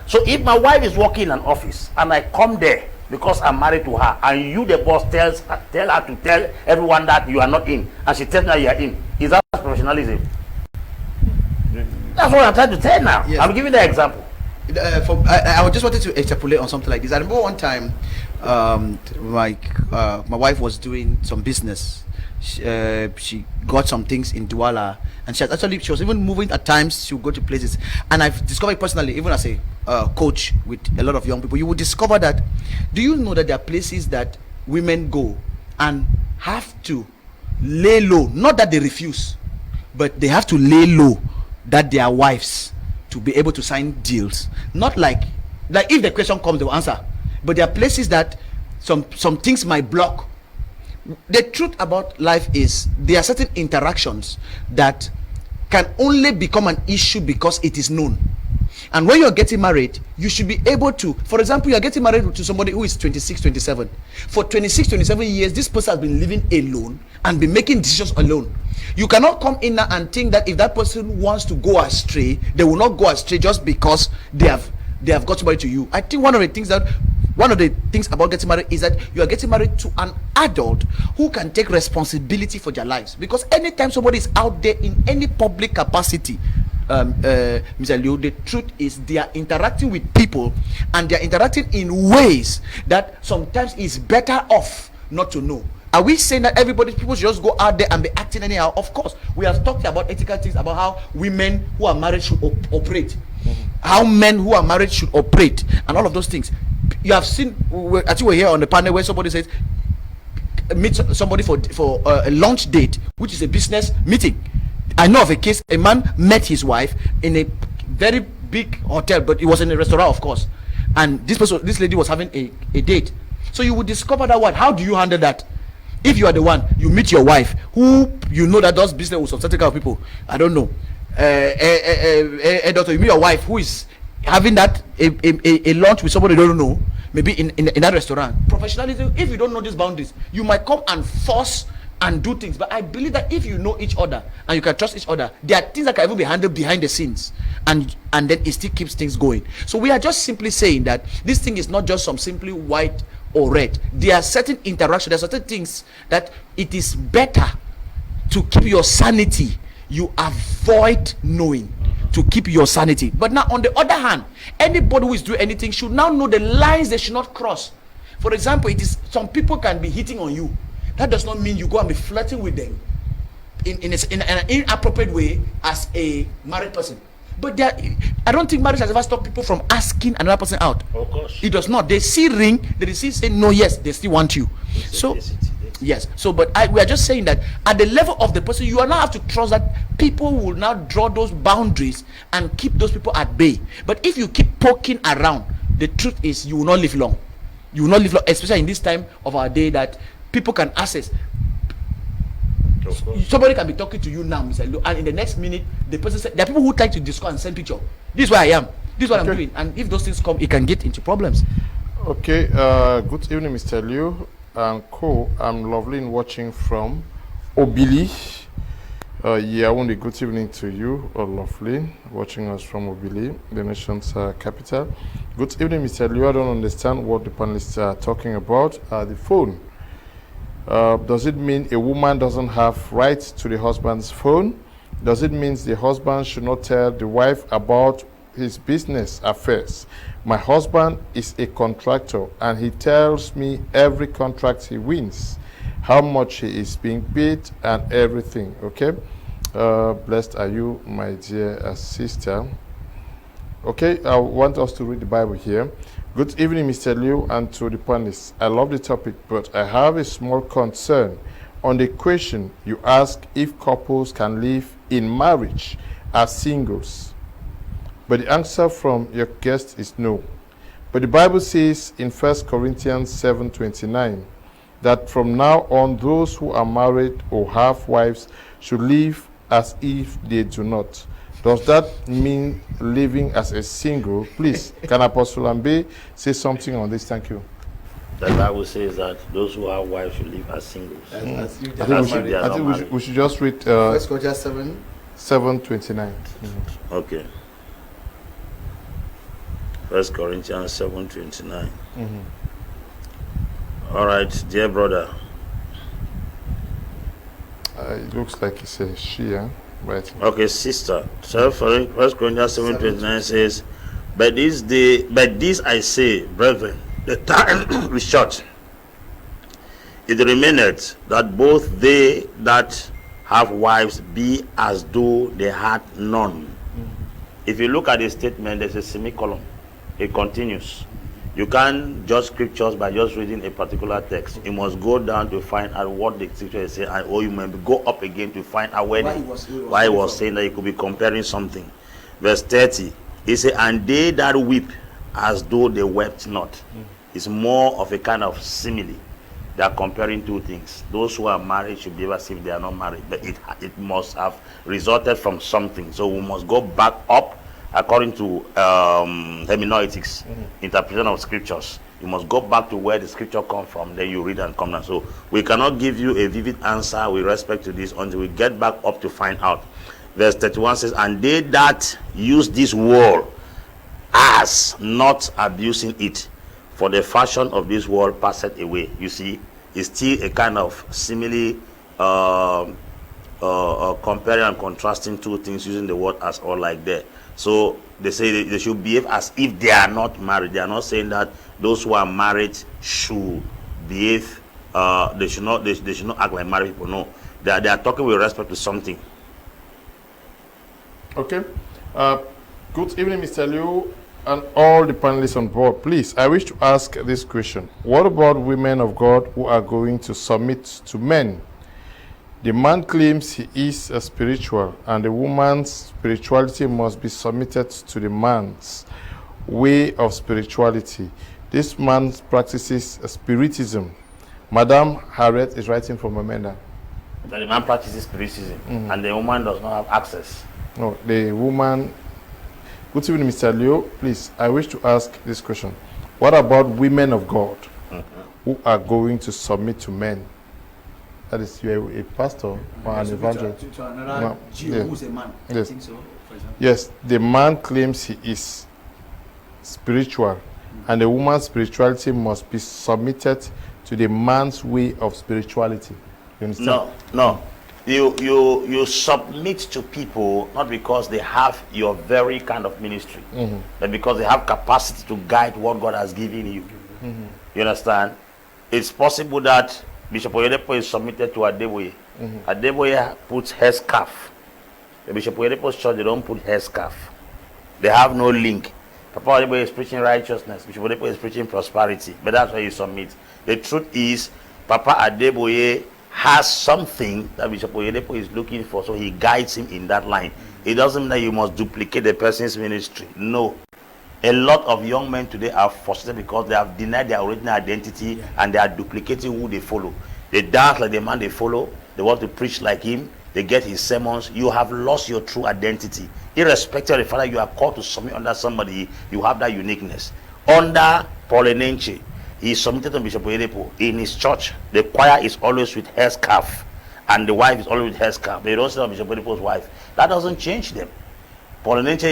So if my wife is working in an office and I come there because I'm married to her, and you, the boss, tell her to tell everyone that you are not in, and she tells me you are in, is that professionalism? That's what I'm trying to tell now. Yes. I'm giving the example. I just wanted to extrapolate on something like this. I remember one time, my wife was doing some business. She got some things in Douala, and she was even moving at times. She would go to places, and I've discovered personally, even as a coach with a lot of young people, you will discover that. Do you know that there are places that women go and have to lay low? Not that they refuse, but they have to lay low that they are wives to be able to sign deals. Not like if the question comes, they will answer. But there are places that some things might block. the truth about life is there are certain interactions that can only become an issue because it is known. And when you're getting married, you should be able to, for example, you're getting married to somebody who is 26, 27. For 26, 27 years, this person has been living alone and been making decisions alone. You cannot come in now and think that if that person wants to go astray, they will not go astray just because they have got married to you. I think one of the things about getting married is that you are getting married to an adult who can take responsibility for their lives. Because anytime somebody is out there in any public capacity, Mr. Leo, the truth is they are interacting with people, and they are interacting in ways that sometimes is better off not to know. Are we saying that people should just go out there and be acting anyhow? Of course, we have talked about ethical things, about how women who are married should operate, how men who are married should operate, and all of those things. You have seen, I think we're here on the panel where somebody says, meet somebody for a lunch date, which is a business meeting. I know of a case, a man met his wife in a very big hotel, but it was in a restaurant, of course. And this lady was having a date. So you would discover that what? How do you handle that? If you are the one, you meet your wife, who you know that does business with some certain kind of people. I don't know. A doctor, you meet your wife who is having that a lunch with somebody you don't know, maybe in that restaurant. Professionalism, if you don't know these boundaries, you might come and force and do things. But I believe that if you know each other and you can trust each other, there are things that can even be handled behind the scenes, and then it still keeps things going. So we are just simply saying that this thing is not just some simply white or red. There are certain interactions, there are certain things that it is better to keep your sanity. You avoid knowing to keep your sanity. But now on the other hand, anybody who is doing anything should now know the lines they should not cross. For example, it is some people can be hitting on you. That does not mean you go and be flirting with them in an inappropriate way as a married person. But I don't think marriage has ever stopped people from asking another person out. Of course. It does not. They see ring, they see say no, yes, they still want you. So yes. So but we are just saying that at the level of the person, you are now have to trust that people will now draw those boundaries and keep those people at bay. But if you keep poking around, the truth is you will not live long. You will not live long, especially in this time of our day that people can access. Somebody can be talking to you now, Mr. Lu, and in the next minute, the person said, there are people who try to discuss and send picture. This is where I am. This is what I'm doing. And if those things come, it can get into problems. Okay. Good evening, Mr. Liu and co. I'm Loveline watching from Obili. Awudu, good evening to you, Loveline, watching us from Obili, the nation's capital. Good evening, Mr. Liu. I don't understand what the panelists are talking about. The phone. Does it mean a woman doesn't have rights to the husband's phone? Does it mean the husband should not tell the wife about his business affairs? My husband is a contractor and he tells me every contract he wins, how much he is being paid and everything. Okay. Blessed are you, my dear sister. Okay, I want us to read the Bible here. Good evening, Mr. Liu, and to the panelists. I love the topic, but I have a small concern on the question you ask if couples can live in marriage as singles. But the answer from your guest is no. But the Bible says in 1 Corinthians 7:29 that from now on those who are married or have wives should live as if they do not. Does that mean living as a single? Please, can Apostle Ambe say something on this? Thank you. The Bible says that those who have wives should live as singles. I think we should just read 1 Corinthians 7:29. Okay. 1 Corinthians 7:29. All right, dear brother. It looks like it's a she, huh? Right. Okay, sister. So 1 Corinthians 7:29 says, But this I say, brethren, the time is short. It remaineth that both they that have wives be as though they had none. If you look at the statement, there's a semicolon. It continues. You can't judge scriptures by just reading a particular text. You must go down to find out what the scripture is saying, or you may go up again to find out why he was saying that you could be comparing something. Verse 30, he said, and they that weep as though they wept not. It's more of a kind of simile. they are comparing two things. Those who are married should behave as if they are not married, but it must have resulted from something. So we must go back up according to hermeneutics, interpretation of scriptures. You must go back to where the scripture comes from, then you read and come down. So we cannot give you a vivid answer with respect to this until we get back up to find out. Verse 31 says, and they that use this world as not abusing it, for the fashion of this world passeth away. You see, it's still a kind of simile, comparing and contrasting two things, using the word as or like that. So they say they should behave as if they are not married. They are not saying that those who are married should behave. They should not act like married people. No, they are talking with respect to something. Okay. Good evening, Mr. Liu, and all the panelists on board. Please, I wish to ask this question. What about women of God who are going to submit to men? The man claims he is a spiritual, and the woman's spirituality must be submitted to the man's way of spirituality. This man practices spiritism. Madam Harriet is writing from Amanda. That the man practices spiritism, and the woman does not have access. No, the woman. Good evening, Mr. Leo. Please, I wish to ask this question. What about women of God who are going to submit to men? That is, you are a pastor or an evangelist. To another Jew who's a man. I think so, for example. Yes, the man claims he is spiritual, and the woman's spirituality must be submitted to the man's way of spirituality. You understand? No. You submit to people not because they have your very kind of ministry, but because they have capacity to guide what God has given you. You understand? It's possible that Bishop Oyedepo is submitted to Adeboye. Adeboye puts hair scarf. The Bishop Oyedepo's church, they don't put hair scarf. They have no link. Papa Adeboye is preaching righteousness. Bishop Oyedepo is preaching prosperity. But that's why you submit. The truth is, Papa Adeboye has something that Bishop Oyedepo is looking for, so he guides him in that line. It doesn't mean that you must duplicate the person's ministry. No. A lot of young men today are frustrated because they have denied their original identity and they are duplicating who they follow. They dance like the man they follow. They want to preach like him. They get his sermons. You have lost your true identity. Irrespective of the fact that you are called to submit under somebody, you have that uniqueness. Under Paul Enenche, he is submitted to Bishop Oyedepo. In his church, the choir is always with hair scarf, and the wife is always with hair scarf. They don't say Bishop Oyedepo's wife. That doesn't change them. Paul Enenche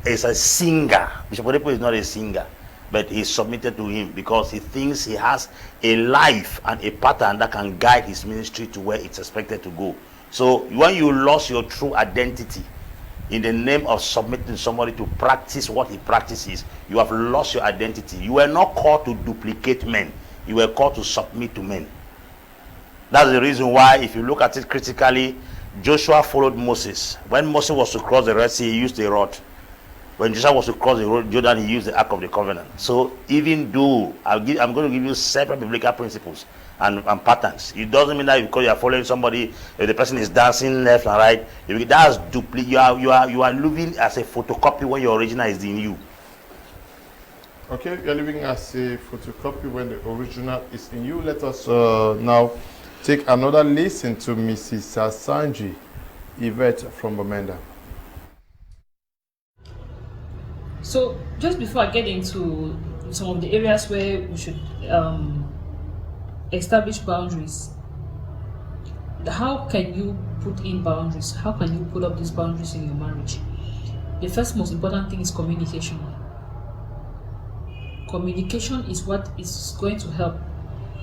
is a singer. Bishop Oyedepo is not a singer, but he's submitted to him because he thinks he has a life and a pattern that can guide his ministry to where it's expected to go. So when you lost your true identity in the name of submitting somebody to practice what he practices, you have lost your identity. You were not called to duplicate men. You were called to submit to men. That's the reason why, if you look at it critically, Joshua followed Moses. When Moses was to cross the Red Sea, he used a rod. When Joshua was to cross the road, Jordan, he used the Ark of the Covenant. So even though I'm going to give you separate biblical principles and patterns, it doesn't mean that because you are following somebody, if the person is dancing left and right, that's duplicate. You are living as a photocopy when your original is in you. Okay, you're living as a photocopy when the original is in you. Let us now take another listen to Mrs. Sanji Yvette from Bamenda. So just before I get into some of the areas where we should establish boundaries, how can you put in boundaries? How can you put up these boundaries in your marriage? The first most important thing is communication. Communication is what is going to help.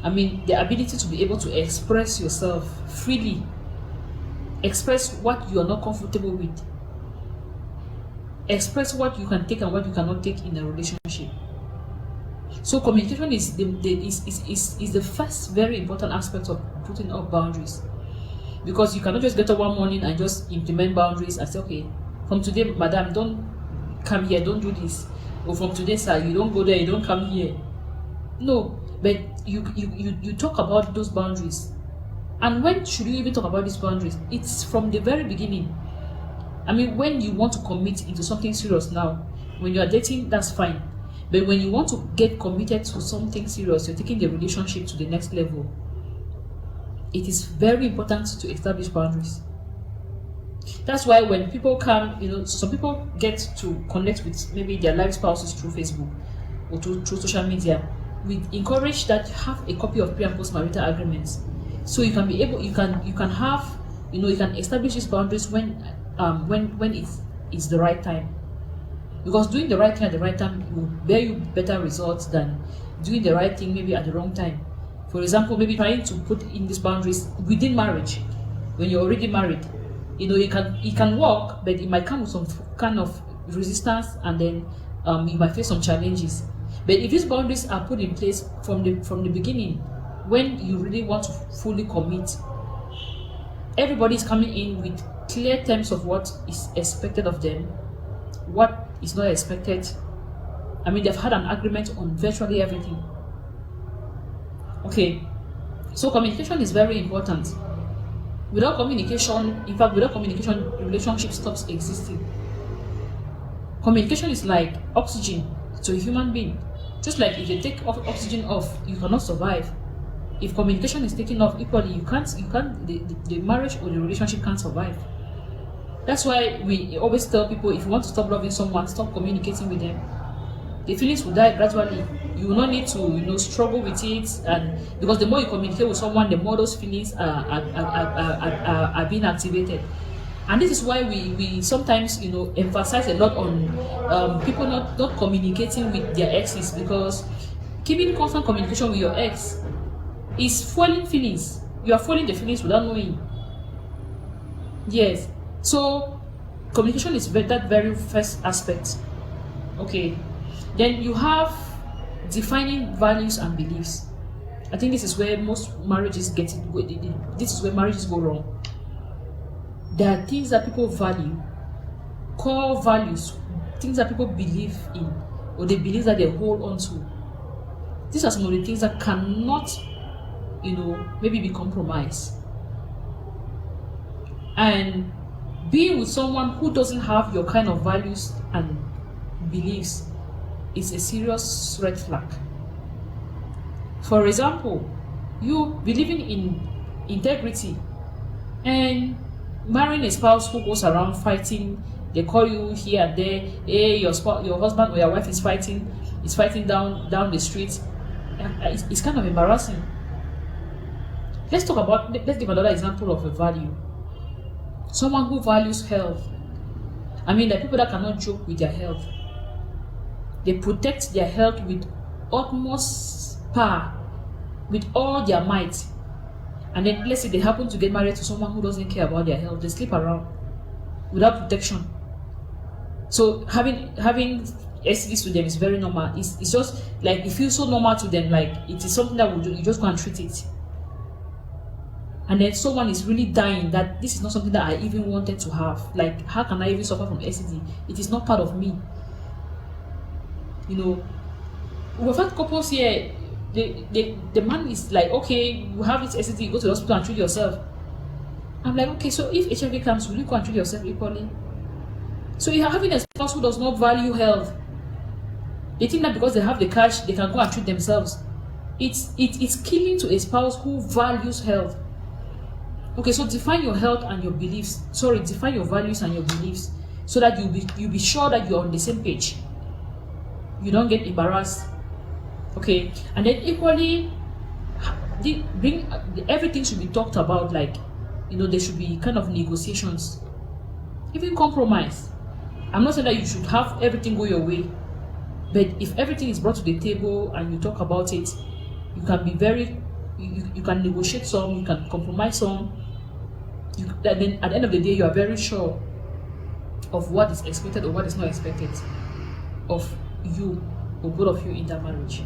I mean, the ability to be able to express yourself freely, express what you are not comfortable with, express what you can take and what you cannot take in a relationship. So communication is the first very important aspect of putting up boundaries, because you cannot just get up one morning and just implement boundaries and say, okay, from today, madam, don't come here, don't do this, or from today, sir, you don't go there, you don't come here. No, but you talk about those boundaries. And when should you even talk about these boundaries? It's from the very beginning. I mean, when you want to commit into something serious now, when you are dating, that's fine. But when you want to get committed to something serious, you're taking the relationship to the next level, it is very important to establish boundaries. That's why when people come, some people get to connect with maybe their life spouses through Facebook or through social media. We encourage that have a copy of pre and post marital agreements, so you can be able, you can have, you can establish these boundaries when it's the right time. Because doing the right thing at the right time will bear you better results than doing the right thing maybe at the wrong time. For example, maybe trying to put in these boundaries within marriage when you're already married. It can work, but it might come with some kind of resistance, and then you might face some challenges. But if these boundaries are put in place from the beginning, when you really want to fully commit, everybody is coming in with clear terms of what is expected of them, what is not expected. I mean, they've had an agreement on virtually everything. Okay, so communication is very important. Without communication, relationship stops existing. Communication is like oxygen to a human being. Just like if you take oxygen off, you cannot survive. If communication is taken off equally, the marriage or the relationship can't survive. That's why we always tell people, if you want to stop loving someone, stop communicating with them. The feelings will die gradually. You will not need to, struggle with it, and because the more you communicate with someone, the more those feelings are being activated. And this is why we sometimes, emphasize a lot on people not communicating with their exes, because keeping constant communication with your ex is fueling feelings. You are fueling the feelings without knowing. Yes. So communication is that very first aspect. Okay. Then you have defining values and beliefs. I think this is where most marriages this is where marriages go wrong. There are things that people value, core values, things that people believe in, or they believe that they hold on to. These are some of the things that cannot, maybe be compromised. And being with someone who doesn't have your kind of values and beliefs is a serious red flag. For example, you believing in integrity and marrying a spouse who goes around fighting. They call you here and there. Hey, your husband or your wife is fighting down the street. It's kind of embarrassing. Let's give another example of a value. Someone who values health. I mean, there are people that cannot joke with their health. They protect their health with utmost power, with all their might. And then let's say they happen to get married to someone who doesn't care about their health. They sleep around without protection. So having STDs to them is very normal. It's just like it feels so normal to them, like it is something that you just go and treat it. And then someone is really dying that this is not something that I even wanted to have. Like, how can I even suffer from STD? It is not part of me. We've had couples here. The man is like, okay, you have this STD, you go to the hospital and treat yourself. I'm like, okay, so if HIV comes, will you go and treat yourself equally? So you're having a spouse who does not value health. They think that because they have the cash, they can go and treat themselves. It's killing to a spouse who values health. Okay, so define your health and your beliefs. Define your values and your beliefs, so that you'll be sure that you're on the same page. You don't get embarrassed. Okay, and then equally, everything should be talked about. Like, there should be kind of negotiations, even compromise. I'm not saying that you should have everything go your way, but if everything is brought to the table and you talk about it, you can be you can negotiate some, you can compromise some. Then at the end of the day, you are very sure of what is expected or what is not expected of you or both of you in that marriage.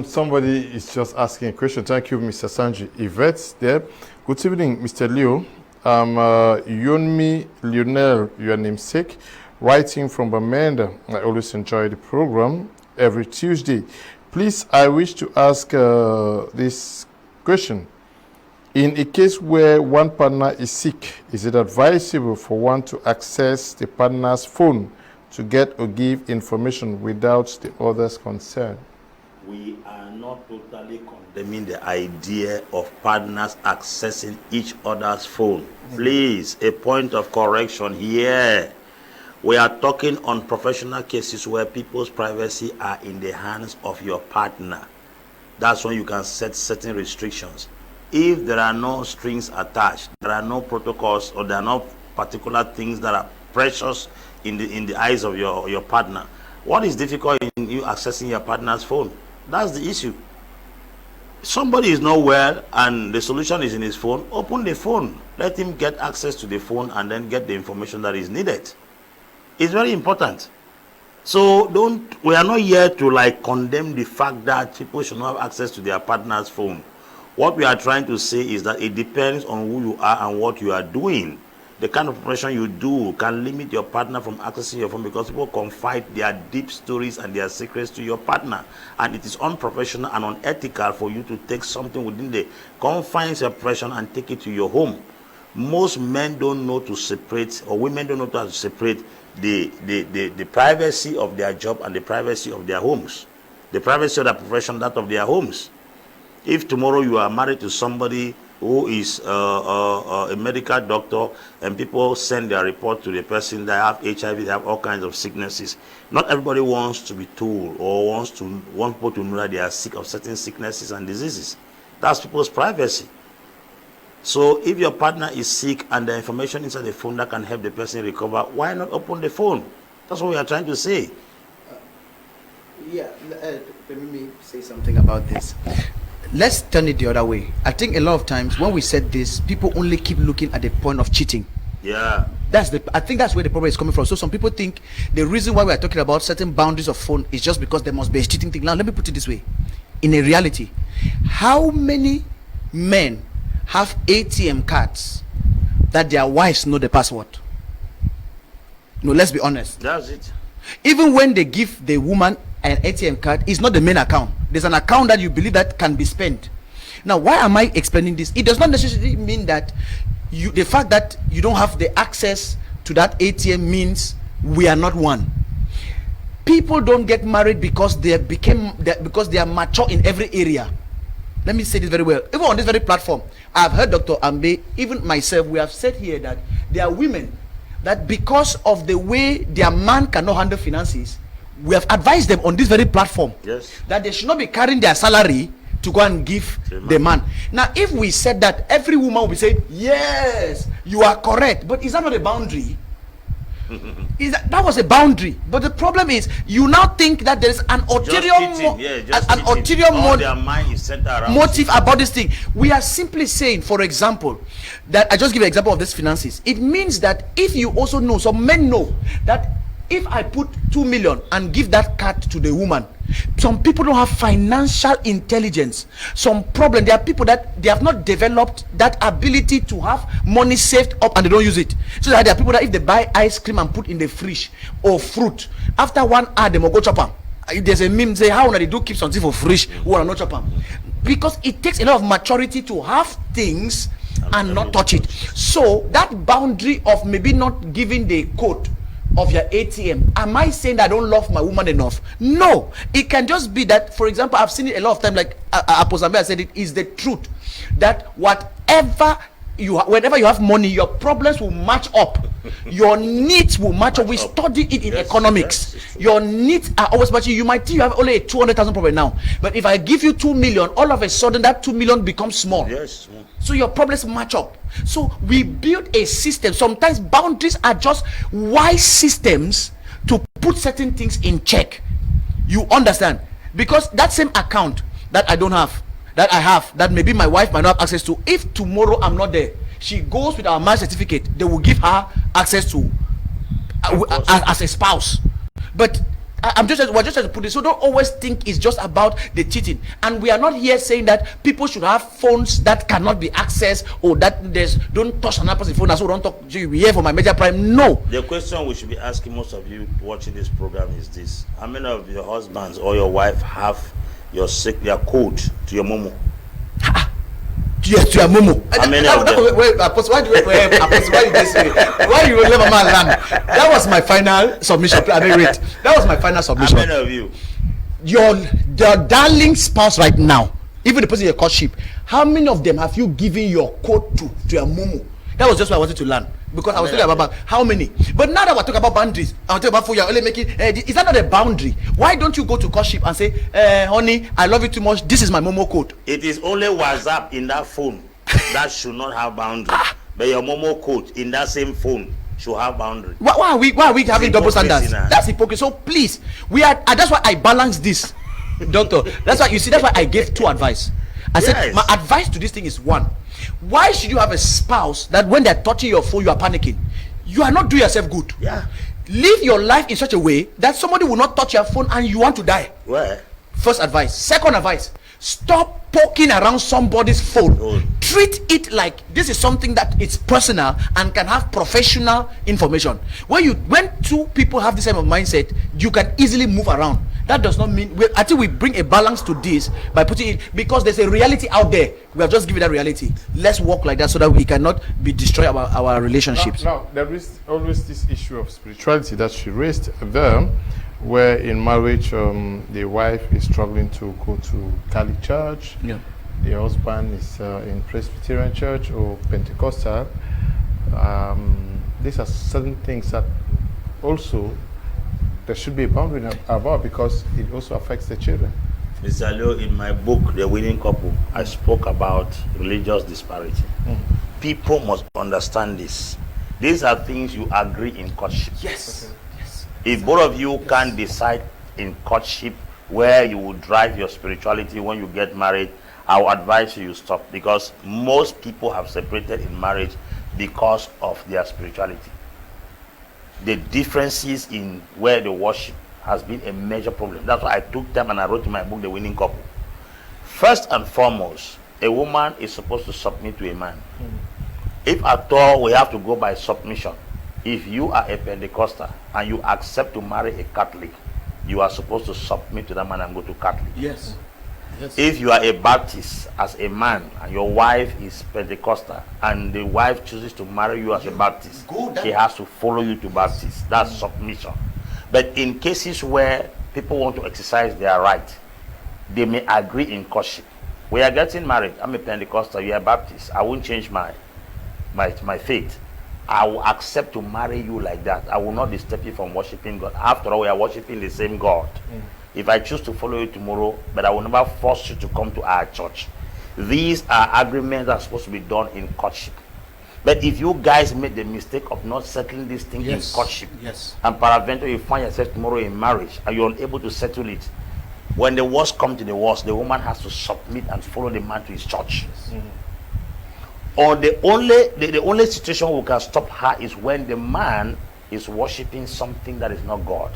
Somebody is just asking a question. Thank you, Mr. Sanji. Yvette there. Good evening, Mr. Leo. Yunmi Lionel, your namesake, writing from Amanda. I always enjoy the program every Tuesday. Please, I wish to ask this question. In a case where one partner is sick, is it advisable for one to access the partner's phone to get or give information without the other's consent? We are not totally condemning the idea of partners accessing each other's phone. Please, a point of correction here. We are talking on professional cases where people's privacy are in the hands of your partner. That's when you can set certain restrictions. If there are no strings attached, there are no protocols, or there are no particular things that are precious in the eyes of your partner, what is difficult in you accessing your partner's phone? That's the issue. Somebody is not well and the solution is in his phone. Open the phone, let him get access to the phone and then get the information that is needed. It's very important. So we are not here to like condemn the fact that people should not have access to their partner's phone. What we are trying to say is that it depends on who you are and what you are doing. The kind of preparation you do can limit your partner from accessing your phone because people confide their deep stories and their secrets to your partner. And it is unprofessional and unethical for you to take something within the confines of profession and take it to your home. Most men don't know to separate, or women don't know how to separate the privacy of their job and the privacy of their homes. The privacy of their profession, that of their homes. If tomorrow you are married to somebody who is a medical doctor and people send their report to the person that have HIV, they have all kinds of sicknesses, not everybody wants to be told or want people to know that they are sick of certain sicknesses and diseases. That's people's privacy. So if your partner is sick and the information inside the phone that can help the person recover, why not open the phone? That's what we are trying to say. Let me say something about this. Let's turn it the other way. I think a lot of times when we said this, people only keep looking at the point of cheating. Yeah. I think that's where the problem is coming from. So some people think the reason why we are talking about certain boundaries of phone is just because there must be a cheating thing. Now let me put it this way. In a reality, how many men have ATM cards that their wives know the password? No, let's be honest. That's it. Even when they give the woman an ATM card, it's not the main account. There's an account that you believe that can be spent. Now, why am I explaining this? It does not necessarily mean that the fact that you don't have the access to that ATM means we are not one. People don't get married because they are mature in every area. Let me say this very well. Even on this very platform, I've heard Dr. Ambe, even myself, we have said here that there are women that because of the way their man cannot handle finances, we have advised them on this very platform, yes, that they should not be carrying their salary to go and give the man. Now, if we said that, every woman will be saying, yes, you are correct. But is that not a boundary? That was a boundary. But the problem is, you now think that there is an ulterior motive about this thing. We are simply saying, for example, that I just give an example of this finances. It means that if you also know, some men know that if I put 2 million and give that card to the woman, some people don't have financial intelligence. Some problem, there are people that they have not developed that ability to have money saved up and they don't use it. So that there are people that if they buy ice cream and put in the fridge or fruit, after 1 hour they will go chop them. There's a meme say how they do keep something for fridge who are not chop them, because it takes a lot of maturity to have things and not touch it. So that boundary of maybe not giving the code of your ATM, am I saying that I don't love my woman enough? No, it can just be that, for example, I've seen it a lot of time, like Apostle Ambe said, it is the truth that whenever you have money, your problems will match up, your needs will match up. We study it in economics. Your needs are always matching. You might think you have only a 200,000 problem now, but if I give you 2 million, all of a sudden that 2 million becomes small. Yes. So your problems match up. So we build a system. Sometimes boundaries are just wise systems to put certain things in check. You understand? Because that same account that I don't have, that I have, that maybe my wife might not have access to, if tomorrow I'm not there, she goes with our marriage certificate, they will give her access to as a spouse. But we're just trying to put it, so don't always think it's just about the cheating. And we are not here saying that people should have phones that cannot be accessed, or that don't touch another person's phone, so don't talk. You here for my major prime. No. The question we should be asking most of you watching this program is this: how many of your husbands or your wife have your code to your momo? Yes, to your momo. How many of them? Apostle, why do you this way? Why you let my man land? That was my final submission. That was my final submission. How many of you? Your darling spouse right now, even the person in your courtship, how many of them have you given your coat to your momo? That was just what I wanted to learn, because I was talking about how many. But now that we're talking about boundaries, I'm talking about for you're only making. Is that not a boundary? Why don't you go to courtship and say, honey, I love you too much. This is my momo code. It is only WhatsApp in that phone that should not have boundary. But your momo code in that same phone should have boundary. Why are we having double standards? That's hypocrisy. So please, we are. That's why I balance this, doctor. That's why you see. That's why I gave two advice. I said my advice to this thing is one. Why should you have a spouse that when they're touching your phone you are panicking? You are not doing yourself good. Yeah. Live your life in such a way that somebody will not touch your phone and you want to die. Where? First advice. Second advice, stop poking around somebody's phone. Treat it like this is something that it's personal and can have professional information. When two people have this type of mindset, you can easily move around. That does not mean I think we bring a balance to this by putting it, because there's a reality out there. We have just given that reality. Let's work like that so that we cannot be destroy our relationships. Now there is always this issue of spirituality that she raised there, where in marriage the wife is struggling to go to Catholic church, the husband is in Presbyterian church or Pentecostal. These are certain things that also there should be a boundary about, because it also affects the children. Mr. Leo, in my book, The Winning Couple, I spoke about religious disparity. People must understand this. These are things you agree in courtship. Yes. Okay. Yes. If both of you can't decide in courtship where you will drive your spirituality when you get married, I will advise you stop, because most people have separated in marriage because of their spirituality. The differences in where they worship has been a major problem. That's why I took time and I wrote in my book, The Winning Couple. First and foremost, a woman is supposed to submit to a man. If at all we have to go by submission, if you are a Pentecostal and you accept to marry a Catholic, you are supposed to submit to that man and go to Catholic. Yes. If you are a Baptist as a man and your wife is Pentecostal and the wife chooses to marry you as a Baptist, she has to follow you to Baptist. That's submission. But in cases where people want to exercise their right, they may agree in courtship. We are getting married. I'm a Pentecostal, you are a Baptist. I won't change my faith. I will accept to marry you like that. I will not disturb you from worshiping God. After all, we are worshiping the same God. If I choose to follow you tomorrow, but I will never force you to come to our church. These are agreements that are supposed to be done in courtship. But if you guys made the mistake of not settling this thing in courtship, and peradventure you find yourself tomorrow in marriage and you're unable to settle it, when the worst comes to the worst, the woman has to submit and follow the man to his church. Or the only situation we can stop her is when the man is worshiping something that is not God.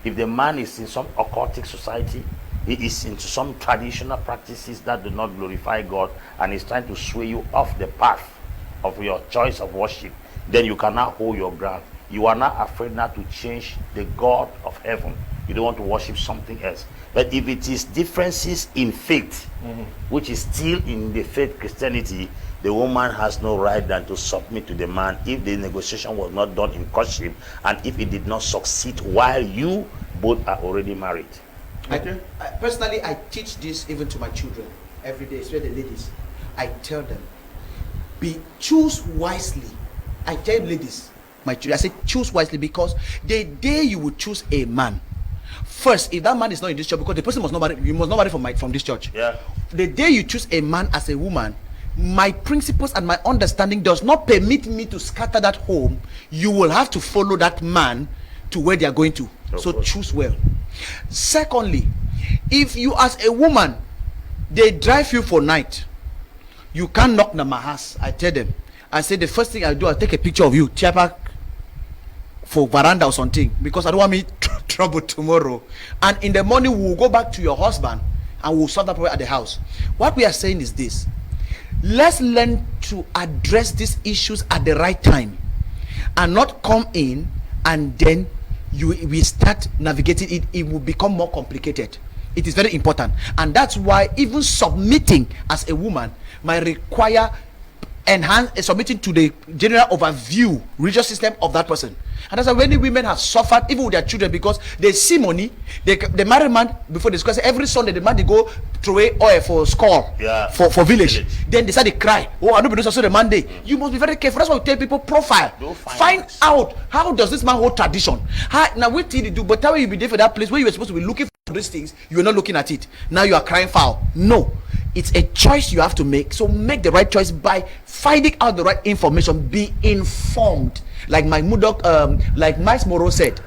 If the man is in some occultic society, he is into some traditional practices that do not glorify God, and is trying to sway you off the path of your choice of worship, then you cannot hold your ground. You are not afraid not to change the God of heaven. You don't want to worship something else. But if it is differences in faith, which is still in the faith Christianity, the woman has no right than to submit to the man if the negotiation was not done in courtship and if it did not succeed while you both are already married. Okay. Personally, I teach this even to my children every day, especially the ladies. I tell them, choose wisely. I tell ladies, my children, I say choose wisely, because the day you will choose a man, first, if that man is not in this church, because the person must not marry, you must not marry from this church. The day you choose a man as a woman, my principles and my understanding does not permit me to scatter that home. You will have to follow that man to where they are going to. So choose well. Secondly, if you as a woman, they drive you for night, you can't knock on my house. I tell them, I say the first thing I do, I take a picture of you, Chiapa, for veranda or something, because I don't want me trouble tomorrow. And in the morning we'll go back to your husband and we'll solve that problem at the house. What we are saying is this: let's learn to address these issues at the right time, and not come in and then we start navigating it. It will become more complicated. It is very important, and that's why even submitting as a woman might require submitting to the general overview religious system of that person. And that's why many women have suffered even with their children, because they see money. They marry man before they discuss every Sunday. The man they go throw away oil for skull, for village. Then they start to cry. Oh, I don't believe so. The Monday. You must be very careful. That's why we tell people profile. Find out how does this man hold tradition. Now what did he do? But how will you be there for that place where you were supposed to be looking for these things? You are not looking at it. Now you are crying foul. No. It's a choice you have to make. So make the right choice by finding out the right information. Be informed. Like my like Miles Moreau said.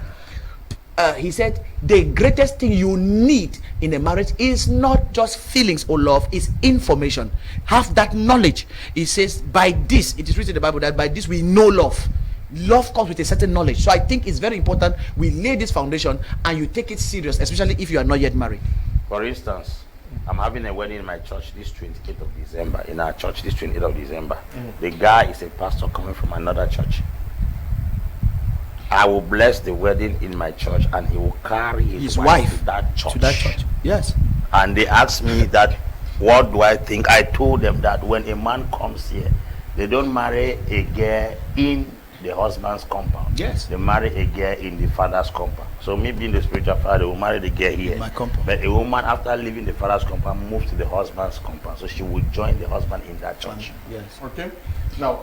He said the greatest thing you need in a marriage is not just feelings or love, it's information. Have that knowledge. He says by this, it is written in the Bible that by this we know love. Love comes with a certain knowledge. So I think it's very important we lay this foundation and you take it serious, especially if you are not yet married. For instance, I'm having a wedding in my church this 28th of December. In our church this 28th of December. The guy is a pastor coming from another church. I will bless the wedding in my church, and he will carry his wife to that church. Yes. And they asked me that, what do I think? I told them that when a man comes here, they don't marry a girl in the husband's compound. Yes. They marry a girl in the father's compound. So me being the spiritual father, will marry the girl here. My compound. But a woman, after leaving the father's compound, moves to the husband's compound. So she will join the husband in that church. Yes. Okay. Now,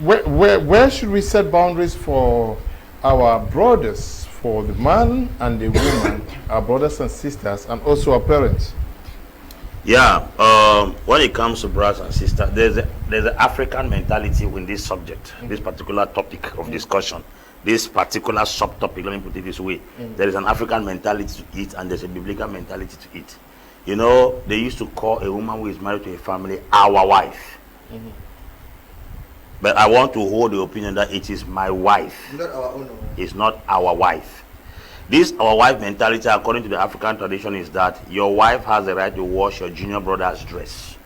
where should we set boundaries for our brothers, for the man and the woman, our brothers and sisters, and also our parents? Yeah, when it comes to brothers and sisters, there's an African mentality in this subject, this particular topic of discussion, this particular subtopic. Let me put it this way: there is an African mentality to it, and there's a biblical mentality to it. You know, they used to call a woman who is married to a family our wife. But I want to hold the opinion that it is my wife. Not our own. It's not our wife. This our wife mentality, according to the African tradition, is that your wife has the right to wash your junior brother's dress.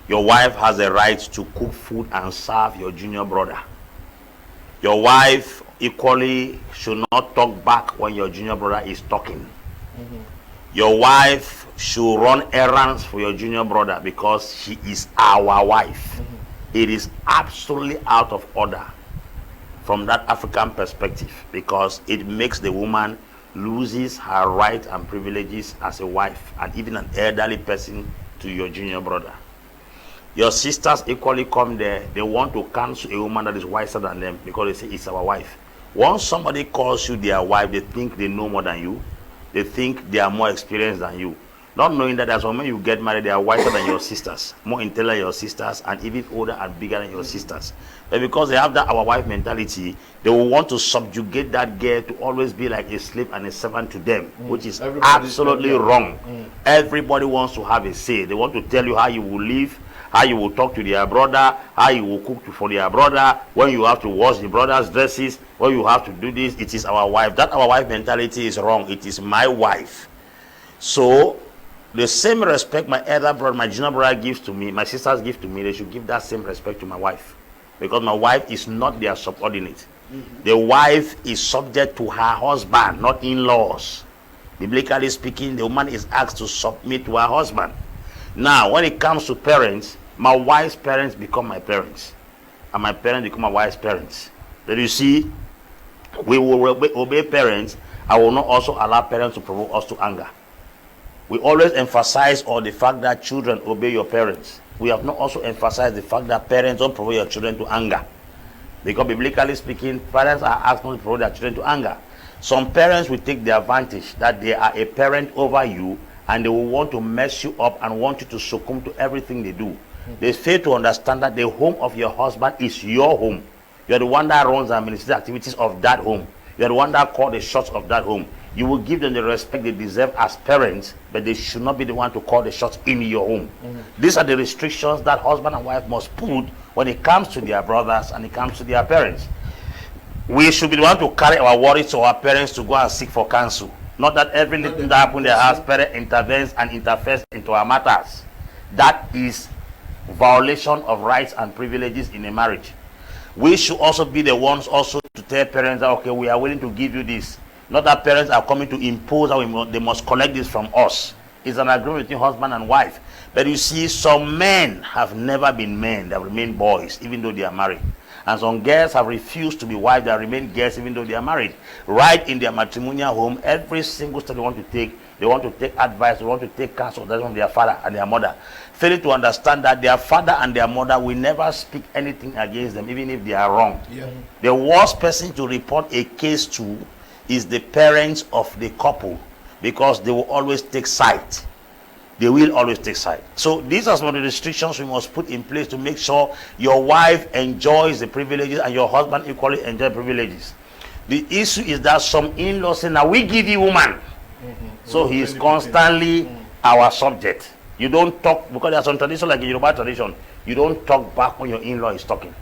Your wife has the right to cook food and serve your junior brother. Your wife equally should not talk back when your junior brother is talking. Your wife should run errands for your junior brother because she is our wife. It is absolutely out of order from that African perspective, because it makes the woman loses her rights and privileges as a wife and even an elderly person to your junior brother. Your sisters equally come there. They want to cancel a woman that is wiser than them because they say it's our wife. Once somebody calls you their wife, they think they know more than you. They think they are more experienced than you. Not knowing that as when you get married, they are wiser than your sisters, more intelligent than your sisters, and even older and bigger than your sisters. But because they have that our wife mentality, they will want to subjugate that girl to always be like a slave and a servant to them, which is absolutely wrong. Everybody wants to have a say. They want to tell you how you will live, how you will talk to their brother, how you will cook for their brother, when you have to wash the brother's dresses, when you have to do this. It is our wife. That our wife mentality is wrong. It is my wife. So the same respect my elder brother, my junior brother gives to me, my sisters give to me, they should give that same respect to my wife. Because my wife is not their subordinate. The wife is subject to her husband, not in-laws. Biblically speaking, the woman is asked to submit to her husband. Now, when it comes to parents, my wife's parents become my parents. And my parents become my wife's parents. But you see, we will obey parents. I will not also allow parents to provoke us to anger. We always emphasize on the fact that children obey your parents. We have not also emphasized the fact that parents don't provoke your children to anger. Because biblically speaking, parents are asked not to provoke their children to anger. Some parents will take the advantage that they are a parent over you, and they will want to mess you up and want you to succumb to everything they do. They fail to understand that the home of your husband is your home. You're the one that runs the administrative activities of that home. You're the one that calls the shots of that home. You will give them the respect they deserve as parents, but they should not be the one to call the shots in your home. These are the restrictions that husband and wife must put when it comes to their brothers and it comes to their parents. We should be the one to carry our worries to our parents to go and seek for counsel. Not that every little thing that happens in their house, parent intervenes and interferes into our matters. That is violation of rights and privileges in a marriage. We should also be the ones also to tell parents that, okay, we are willing to give you this. Not that parents are coming to impose how they must collect this from us. It's an agreement between husband and wife. But you see, some men have never been men. They have remained boys, even though they are married. And some girls have refused to be wives. They have remained girls, even though they are married. Right in their matrimonial home, every single step they want to take advice, they want to take counsel from their father and their mother. Failing to understand that their father and their mother will never speak anything against them, even if they are wrong. Yeah. The worst person to report a case to is the parents of the couple, because they will always take side. They will always take side. So these are some of the restrictions we must put in place to make sure your wife enjoys the privileges and your husband equally enjoys privileges. The issue is that some in-laws say, now we give you woman. So he is constantly our subject. You don't talk, because there's some tradition like in Yoruba tradition, you don't talk back when your in-law is talking.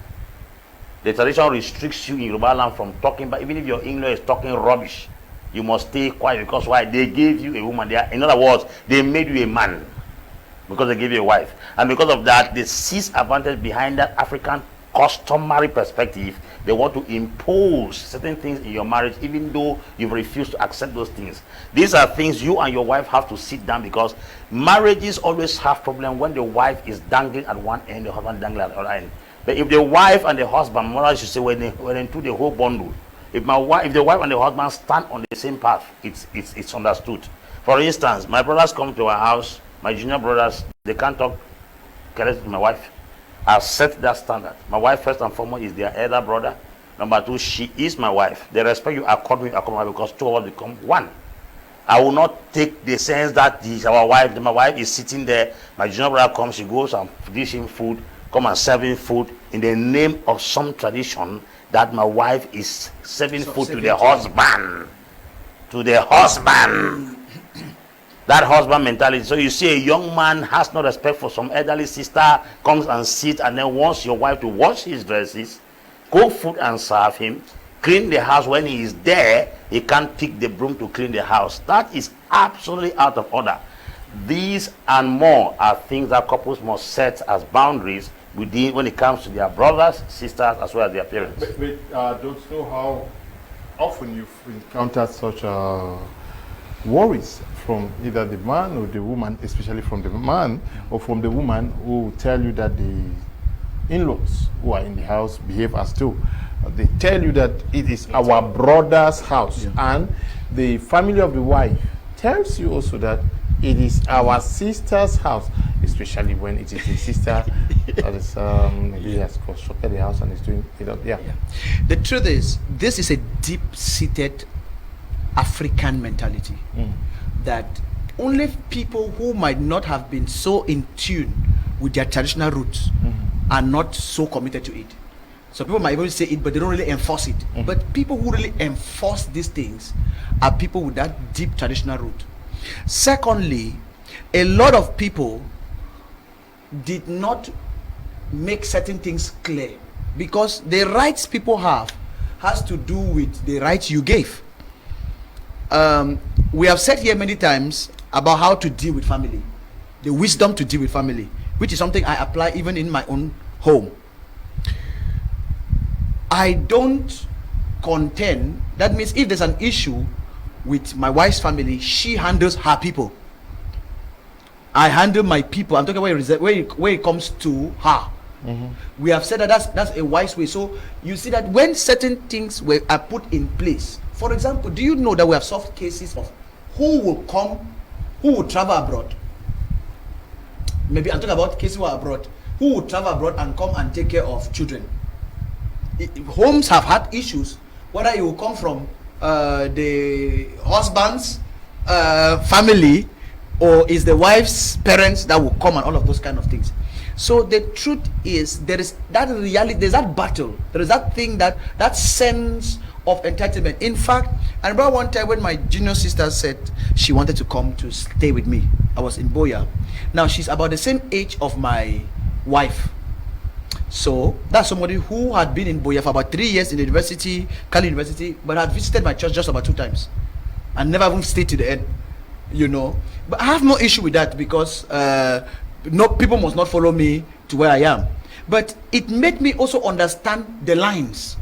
The tradition restricts you in Yoruba land from talking back, even if your in-law is talking rubbish. You must stay quiet, because why? They gave you a woman. In other words, they made you a man because they gave you a wife. And because of that, they seize advantage behind that African customary perspective. They want to impose certain things in your marriage, even though you've refused to accept those things. These are things you and your wife have to sit down, because marriages always have problems when the wife is dangling at one end, the husband dangling at the other end. But if the wife and the husband, mother should say, when they do the whole bundle, if the wife and the husband stand on the same path, it's understood. For instance, my brothers come to our house, my junior brothers, they can't talk carelessly to my wife. I've set that standard. My wife, first and foremost, is their elder brother. Number two, she is my wife. The respect you accord me, because two of us become one. I will not take the sense that she's our wife. My wife is sitting there. My junior brother comes, she goes and dish him food, come and serve him food in the name of some tradition that my wife is serving food to the husband. To the husband. That husband mentality. So you see, a young man has no respect for some elderly sister, comes and sits, and then wants your wife to wash his dresses, cook food and serve him, clean the house. When he is there, he can't pick the broom to clean the house. That is absolutely out of order. These and more are things that couples must set as boundaries when it comes to their brothers, sisters, as well as their parents. But don't know how often you've encountered such worries from either the man or the woman, especially from the man or from the woman, who tell you that the in-laws who are in the house behave as though they tell you that it is our brother's house, and the family of the wife tells you also that it is our sister's house, especially when it is the sister that is maybe has constructed the house and is doing it up. The truth is, this is a deep-seated African mentality that only people who might not have been so in tune with their traditional roots are not so committed to it. So people might even say it, but they don't really enforce it. But people who really enforce these things are people with that deep traditional root. Secondly, a lot of people did not make certain things clear, because the rights people have has to do with the rights you gave. We have said here many times about how to deal with family, the wisdom to deal with family, which is something I apply even in my own home. I don't contend, that means if there's an issue with my wife's family, she handles her people. I handle my people. I'm talking about where it comes to her. We have said that that's a wise way. So you see that when certain things are put in place, for example, do you know that we have solved cases of who will travel abroad? Maybe I'm talking about cases who are abroad. Who will travel abroad and come and take care of children? Homes have had issues, whether you will come from the husband's family, or is the wife's parents that will come, and all of those kind of things. So the truth is, there is that reality, there's that battle, there is that thing, that sense of entitlement. In fact, I remember one time when my junior sister said she wanted to come to stay with me. I was in Boya. Now she's about the same age of my wife. So that's somebody who had been in Boya for about 3 years in the university, Kali University, but had visited my church just about 2 times and never even stayed to the end, you know. But I have no issue with that, because no, people must not follow me to where I am. But it made me also understand the lines.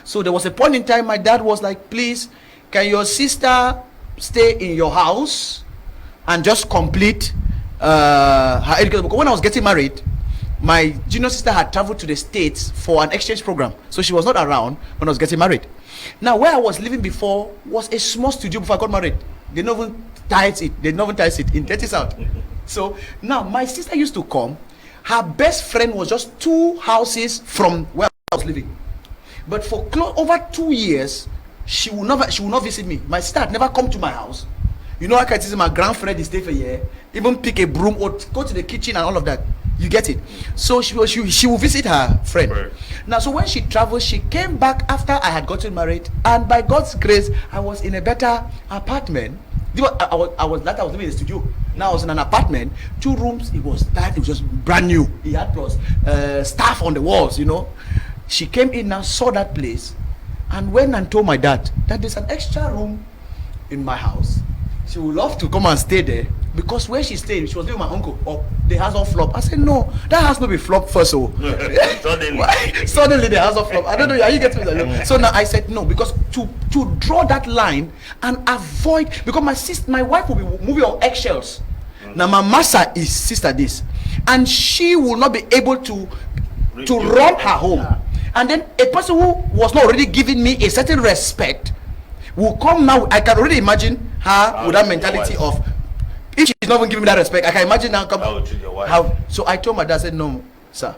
So there was a point in time my dad was like, please, can your sister stay in your house and just complete her education? Because when I was getting married, my junior sister had traveled to the States for an exchange program, so she was not around when I was getting married. Now, where I was living before was a small studio before I got married. They never even tied it. They never tied it in. Let it out. So now my sister used to come. Her best friend was just 2 houses from where I was living. But for over 2 years, she will not visit me. My sister had never come to my house. You know, I can see my grandfriend is stay for a year, even pick a broom or go to the kitchen and all of that. You get it? So she will visit her friend. Right. Now, so when she traveled, she came back after I had gotten married, and by God's grace, I was in a better apartment. I was living in a studio. Now I was in an apartment, 2 rooms. It was just brand new. It had plus stuff on the walls. You know, she came in and saw that place, and went and told my dad that there's an extra room in my house. She would love to come and stay there, because where she stayed, she was living with my uncle. Or the house of flop. I said, no, that has not been flop first. So suddenly the house of flop. I don't know. Are you getting me? So now I said no, because to draw that line and avoid, because my wife will be moving on eggshells. Now my master is sister this, and she will not be able to run her home. And then a person who was not already giving me a certain respect will come now. I can already imagine her with that mentality of, if she's not even giving me that respect, I can imagine now come how. So I told my dad, I said, no, sir,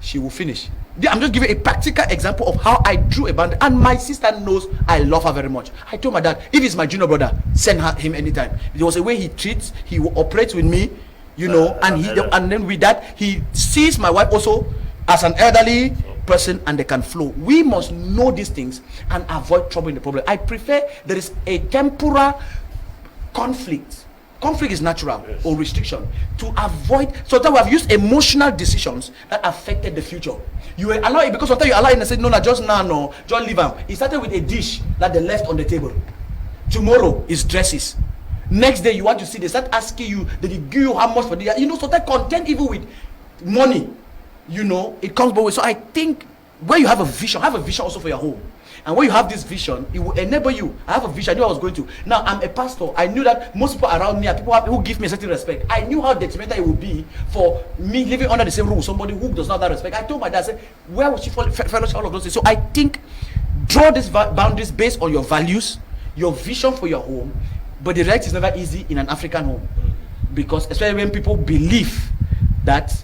she will finish. I'm just giving a practical example of how I drew a boundary, and my sister knows I love her very much. I told my dad, if he's my junior brother, send him anytime. There was a way he treats, he will operate with me, you know, and then with that he sees my wife also as an elderly person, and they can flow. We must know these things and avoid trouble in the problem. I prefer there is a temporal conflict. Conflict is natural, yes, or restriction, to avoid. So that we have used emotional decisions that affected the future. You allow it, because sometimes you allow it and say, no, just leave them. It started with a dish that they left on the table. Tomorrow is dresses. Next day you want to see, they start asking you, did they give you how much for the, you know, so that content even with money, you know, it comes both ways. So I think when you have a vision also for your home. And when you have this vision, it will enable you. I have a vision, I knew I was going to. Now I'm a pastor. I knew that most people around me are people who give me a certain respect. I knew how detrimental it would be for me living under the same room with somebody who does not have that respect. I told my dad, I said, where would she fellowship, all of those things? So I think, draw these boundaries based on your values, your vision for your home. But the reality is never easy in an African home, because especially when people believe that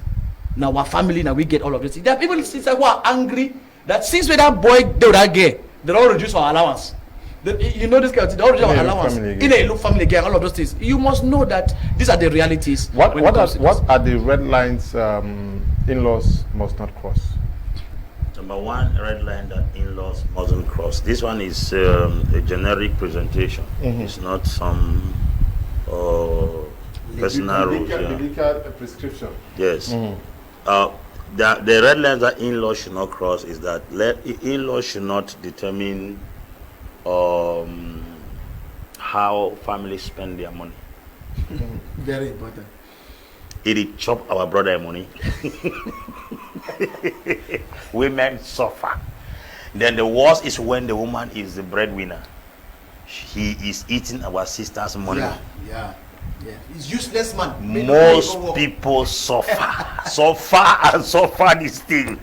now our family, now we get all of this. There are people who are angry that since when that boy do that gay, they don't reduce our allowance. You know this kind of thing, they don't reduce our allowance. In a look family again, all of those things. You must know that these are the realities. What are the red lines in-laws must not cross? Number 1, red line that in-laws mustn't cross. This one is a generic presentation. It's not some personal rules. Medical prescription. Yes. The red lines that in-laws should not cross is that in-laws should not determine how families spend their money. Very important. It chop our brother money. Women suffer. Then the worst is when the woman is the breadwinner. He is eating our sister's money. Yeah. It's useless, man. Most people suffer. suffer this thing.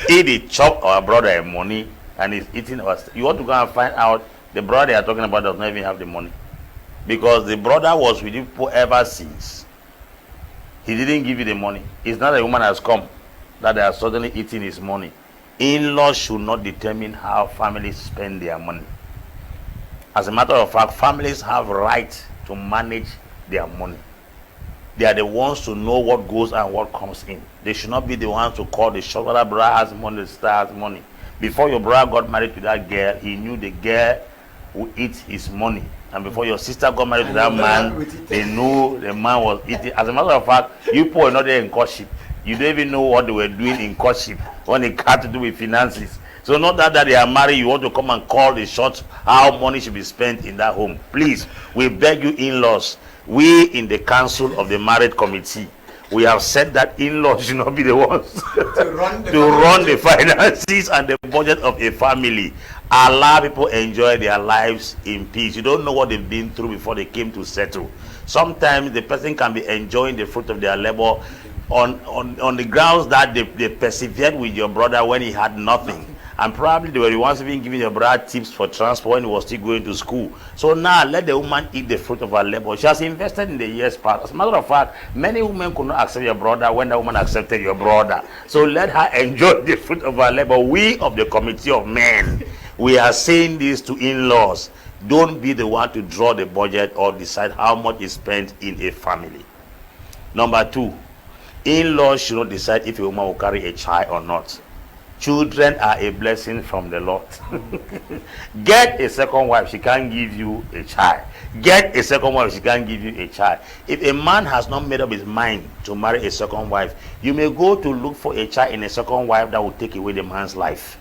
It chop our brother money and is eating our. You want to go and find out the brother they are talking about does not even have the money, because the brother was with you ever since. He didn't give you the money. It's not a woman has come that they are suddenly eating his money. In-laws should not determine how families spend their money. As a matter of fact, families have right to manage their money. They are the ones to know what goes and what comes in. They should not be the ones to call the shot. Whether brother has money, the star has money. Before your brother got married to that girl, he knew the girl who eats his money. And before your sister got married to that man, they knew the man was eating. As a matter of fact, you people were not there in courtship. You don't even know what they were doing in courtship when it had to do with finances. So not that they are married, you want to come and call the shots how money should be spent in that home. Please, we beg you, in-laws. We in the council of the marriage committee, we have said that in-laws should not be the ones to run the finances and the budget of a family. Allow people enjoy their lives in peace. You don't know what they've been through before they came to settle. Sometimes the person can be enjoying the fruit of their labor on the grounds that they persevered with your brother when he had nothing. And probably they were the ones even giving your brother tips for transport when he was still going to school. So now let the woman eat the fruit of her labor. She has invested in the years past. As a matter of fact, many women could not accept your brother when the woman accepted your brother. So let her enjoy the fruit of her labor. We of the committee of men, we are saying this to in-laws. Don't be the one to draw the budget or decide how much is spent in a family. Number 2, in-laws should not decide if a woman will carry a child or not. Children are a blessing from the Lord. Get a second wife, she can't give you a child. Get a second wife, she can't give you a child. If a man has not made up his mind to marry a second wife, you may go to look for a child in a second wife that will take away the man's life.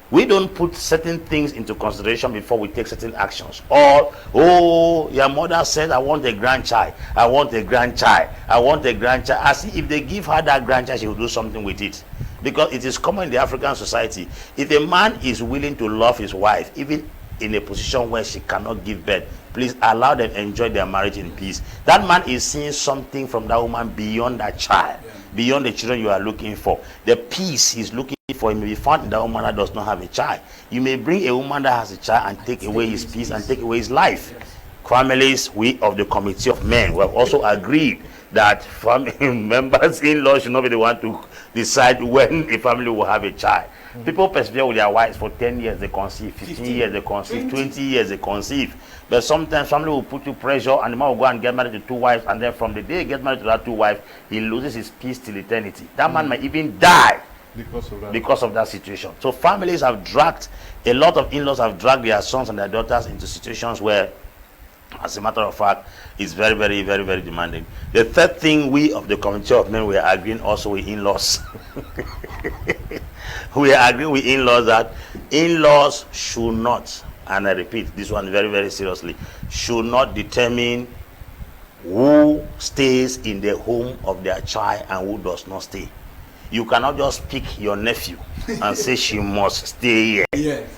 We don't put certain things into consideration before we take certain actions. Or, oh, your mother said, I want a grandchild. I want a grandchild. I want a grandchild. As if they give her that grandchild, she will do something with it. Because it is common in the African society. If a man is willing to love his wife, even in a position where she cannot give birth, please allow them to enjoy their marriage in peace. That man is seeing something from that woman beyond that child, beyond the children you are looking for. The peace he's looking for may be found in that woman that does not have a child. You may bring a woman that has a child and take away his peace and take away his life. Families, we of the committee of men, we have also agreed that family members, in-laws should not be the one to decide when a family will have a child. People persevere with their wives for 10 years, they conceive, 15 years, they conceive, 20 years, they conceive. But sometimes family will put you pressure and the man will go and get married to 2 wives, and then from the day he gets married to that 2 wives, he loses his peace till eternity. That man might even die because of that situation. So families have dragged, a lot of in-laws have dragged their sons and their daughters into situations where, as a matter of fact, it's very, very, very, very demanding. The third thing, we of the committee of men, we are agreeing also with in-laws. We are agreeing with in-laws that in-laws should not, and I repeat this one very, very seriously, should not determine who stays in the home of their child and who does not stay. You cannot just pick your nephew and say she must stay here. Yes.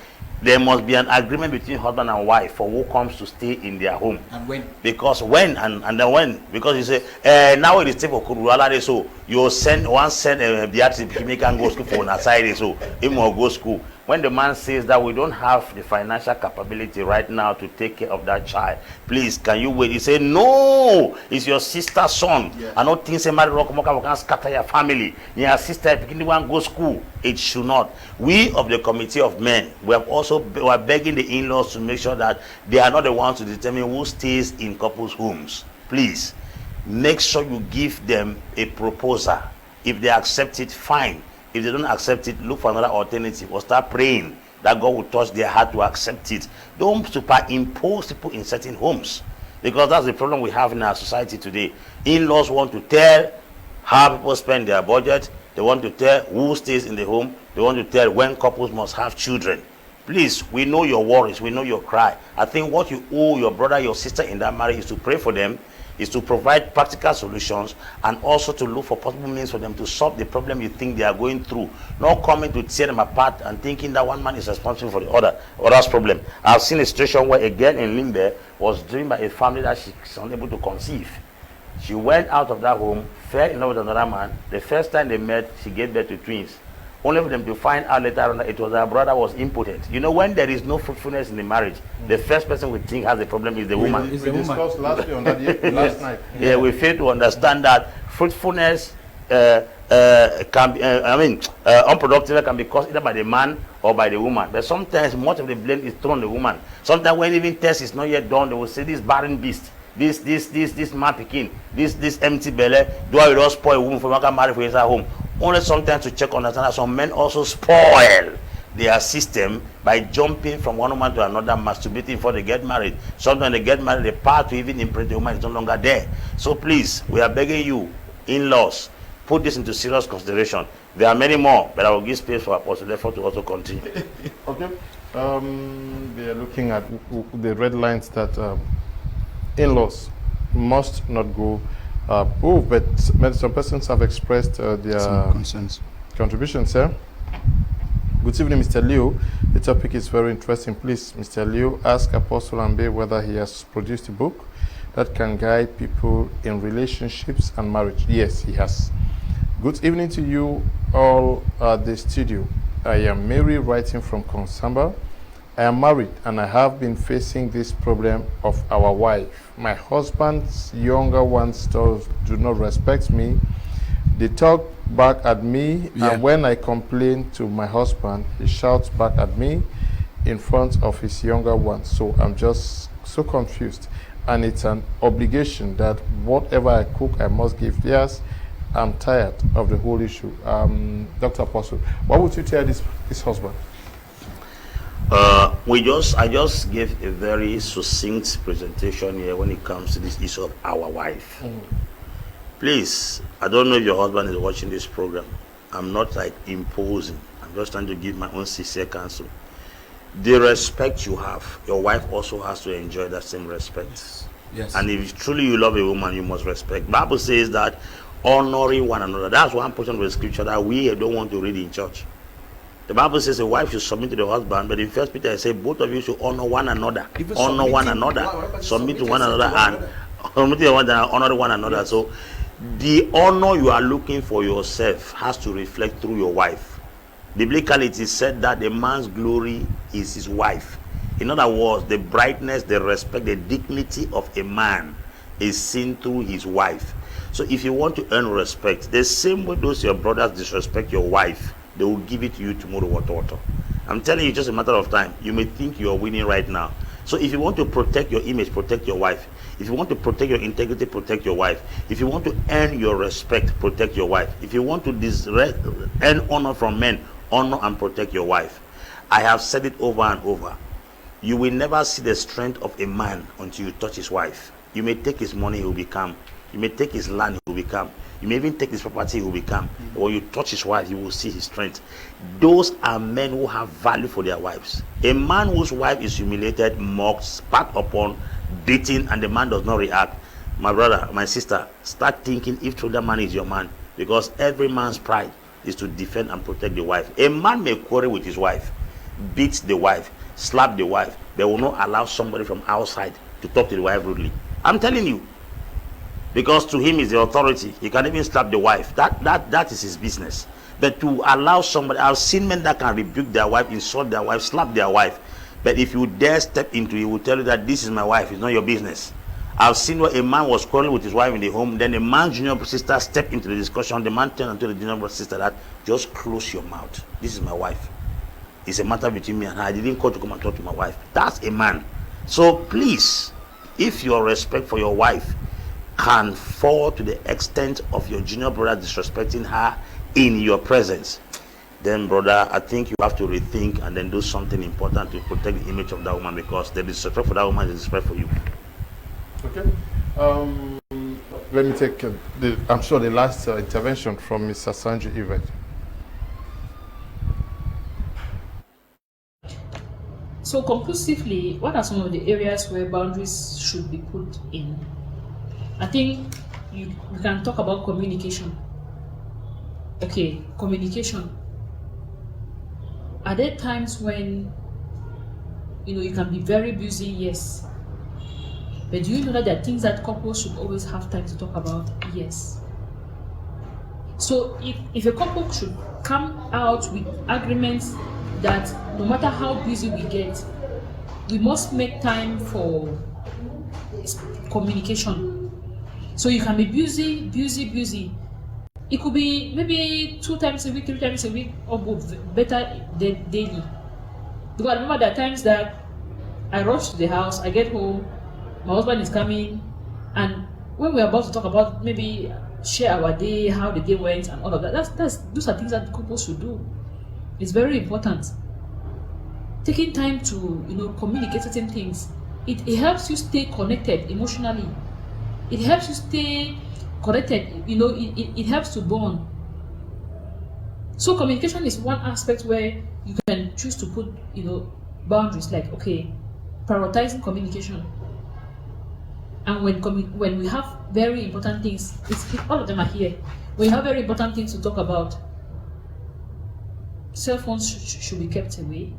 There must be an agreement between husband and wife for who comes to stay in their home. And when? Because when and then when? Because you say, now it is time for Kuruala, so you send Beatrice Kimika and go school for an side, so he will go school. When the man says that we don't have the financial capability right now to take care of that child, please, can you wait? He say, no, it's your sister's son. Yeah. I don't think somebody can scatter your family. Your sister, if you want to go to school, it should not. We of the committee of men, we are begging the in-laws to make sure that they are not the ones to determine who stays in couples' homes. Please, make sure you give them a proposal. If they accept it, fine. If they don't accept it, look for another alternative or start praying that God will touch their heart to accept it. Don't superimpose people in certain homes, because that's the problem we have in our society today. In-laws want to tell how people spend their budget. They want to tell who stays in the home. They want to tell when couples must have children. Please, we know your worries. We know your cry. I think what you owe your brother, your sister in that marriage is to pray for them, is to provide practical solutions, and also to look for possible means for them to solve the problem you think they are going through. Not coming to tear them apart and thinking that one man is responsible for the other's problem. I've seen a situation where a girl in Limbe was driven by a family that she's unable to conceive. She went out of that home, fell in love with another man. The first time they met, she gave birth to twins. Only for them to find out later on that it was her brother was impotent. You know, when there is no fruitfulness in the marriage, the first person we think has a problem is the woman. We discussed last year on that last night. Yeah, we fail to understand that fruitfulness can be, unproductive can be caused either by the man or by the woman. But sometimes much of the blame is thrown on the woman. Sometimes when even test is not yet done, they will say this barren beast, this man picking, this empty belly, do I just spoil a woman for one marry for his home? Only sometimes to check on that some men also spoil their system by jumping from one woman to another, masturbating before they get married. Sometimes they get married, the power to even impress the woman is no longer there. So please, we are begging you, in-laws, put this into serious consideration. There are many more, but I will give space for Apostle therefore to also continue. Okay. They are looking at the red lines that in-laws must not go but some persons have expressed their some concerns. Contributions, sir. Good evening, Mr. Leo. The topic is very interesting. Please, Mr. Leo, ask Apostle Ambe whether he has produced a book that can guide people in relationships and marriage. Yes, he has. Good evening to you all at the studio. I am Mary, writing from Konsamba. I am married and I have been facing this problem of our wife. My husband's younger ones do not respect me. They talk back at me, and when I complain to my husband, he shouts back at me in front of his younger ones. So I'm just so confused, and it's an obligation that whatever I cook, I must give theirs. I'm tired of the whole issue. Dr. Apostle, what would you tell this husband? I just gave a very succinct presentation here when it comes to this issue of our wife. Please, I don't know if your husband is watching this program. I'm not like imposing. I'm just trying to give my own sincere counsel. The respect you have, your wife also has to enjoy that same respect. Yes. And if truly you love a woman, you must respect. Bible says that honoring one another. That's one portion of the scripture that we don't want to read in church. The Bible says a wife should submit to the husband, but in 1 Peter it says both of you should honor one another. Honor one another. Submit to one another and honor one another. So the honor you are looking for yourself has to reflect through your wife. Biblically it is said that a man's glory is his wife. In other words, the brightness, the respect, the dignity of a man is seen through his wife. So if you want to earn respect, the same way those your brothers disrespect your wife, they will give it to you tomorrow. What. I'm telling you, just a matter of time. You may think you are winning right now. So if you want to protect your image, protect your wife. If you want to protect your integrity, protect your wife. If you want to earn your respect, protect your wife. If you want to earn honor from men, honor and protect your wife. I have said it over and over. You will never see the strength of a man until you touch his wife. You may take his money, he will become. You may take his land, he will become. You may even take his property, he will become. When you touch his wife, you will see his strength. Those are men who have value for their wives. A man whose wife is humiliated, mocked, spat upon, beaten, and the man does not react. My brother, my sister, start thinking if truly that man is your man. Because every man's pride is to defend and protect the wife. A man may quarrel with his wife, beat the wife, slap the wife. They will not allow somebody from outside to talk to the wife rudely. I'm telling you. Because to him is the authority. He can even slap the wife. That is his business. But to allow somebody, I've seen men that can rebuke their wife, insult their wife, slap their wife. But if you dare step into it, he will tell you that this is my wife, it's not your business. I've seen where a man was quarreling with his wife in the home, then a man's junior sister stepped into the discussion. The man turned to the junior sister that, just close your mouth. This is my wife. It's a matter between me and her. I didn't call to come and talk to my wife. That's a man. So please, if your respect for your wife can fall to the extent of your junior brother disrespecting her in your presence, then brother, I think you have to rethink and then do something important to protect the image of that woman, because the disrespect for that woman is disrespect for you. Okay. Let me take I'm sure the last intervention from Mr. Sanju Yvette. So conclusively, what are some of the areas where boundaries should be put in? I think we can talk about communication. Okay, communication. Are there times when you can be very busy? Yes. But do you know that there are things that couples should always have time to talk about? Yes. So if a couple should come out with agreements that no matter how busy we get, we must make time for communication. So you can be busy. It could be maybe 2 times a week, 3 times a week, or both, better daily. Because I remember there are times that I rush to the house, I get home, my husband is coming, and when we're about to talk about maybe share our day, how the day went, and all of that, those are things that couples should do. It's very important. Taking time to communicate certain things, it helps you stay connected emotionally. It helps you stay connected. It helps to bond. So communication is one aspect where you can choose to put boundaries, like, okay, prioritizing communication. And when we have very important things, all of them are here. When you have very important things to talk about, cell phones should be kept away.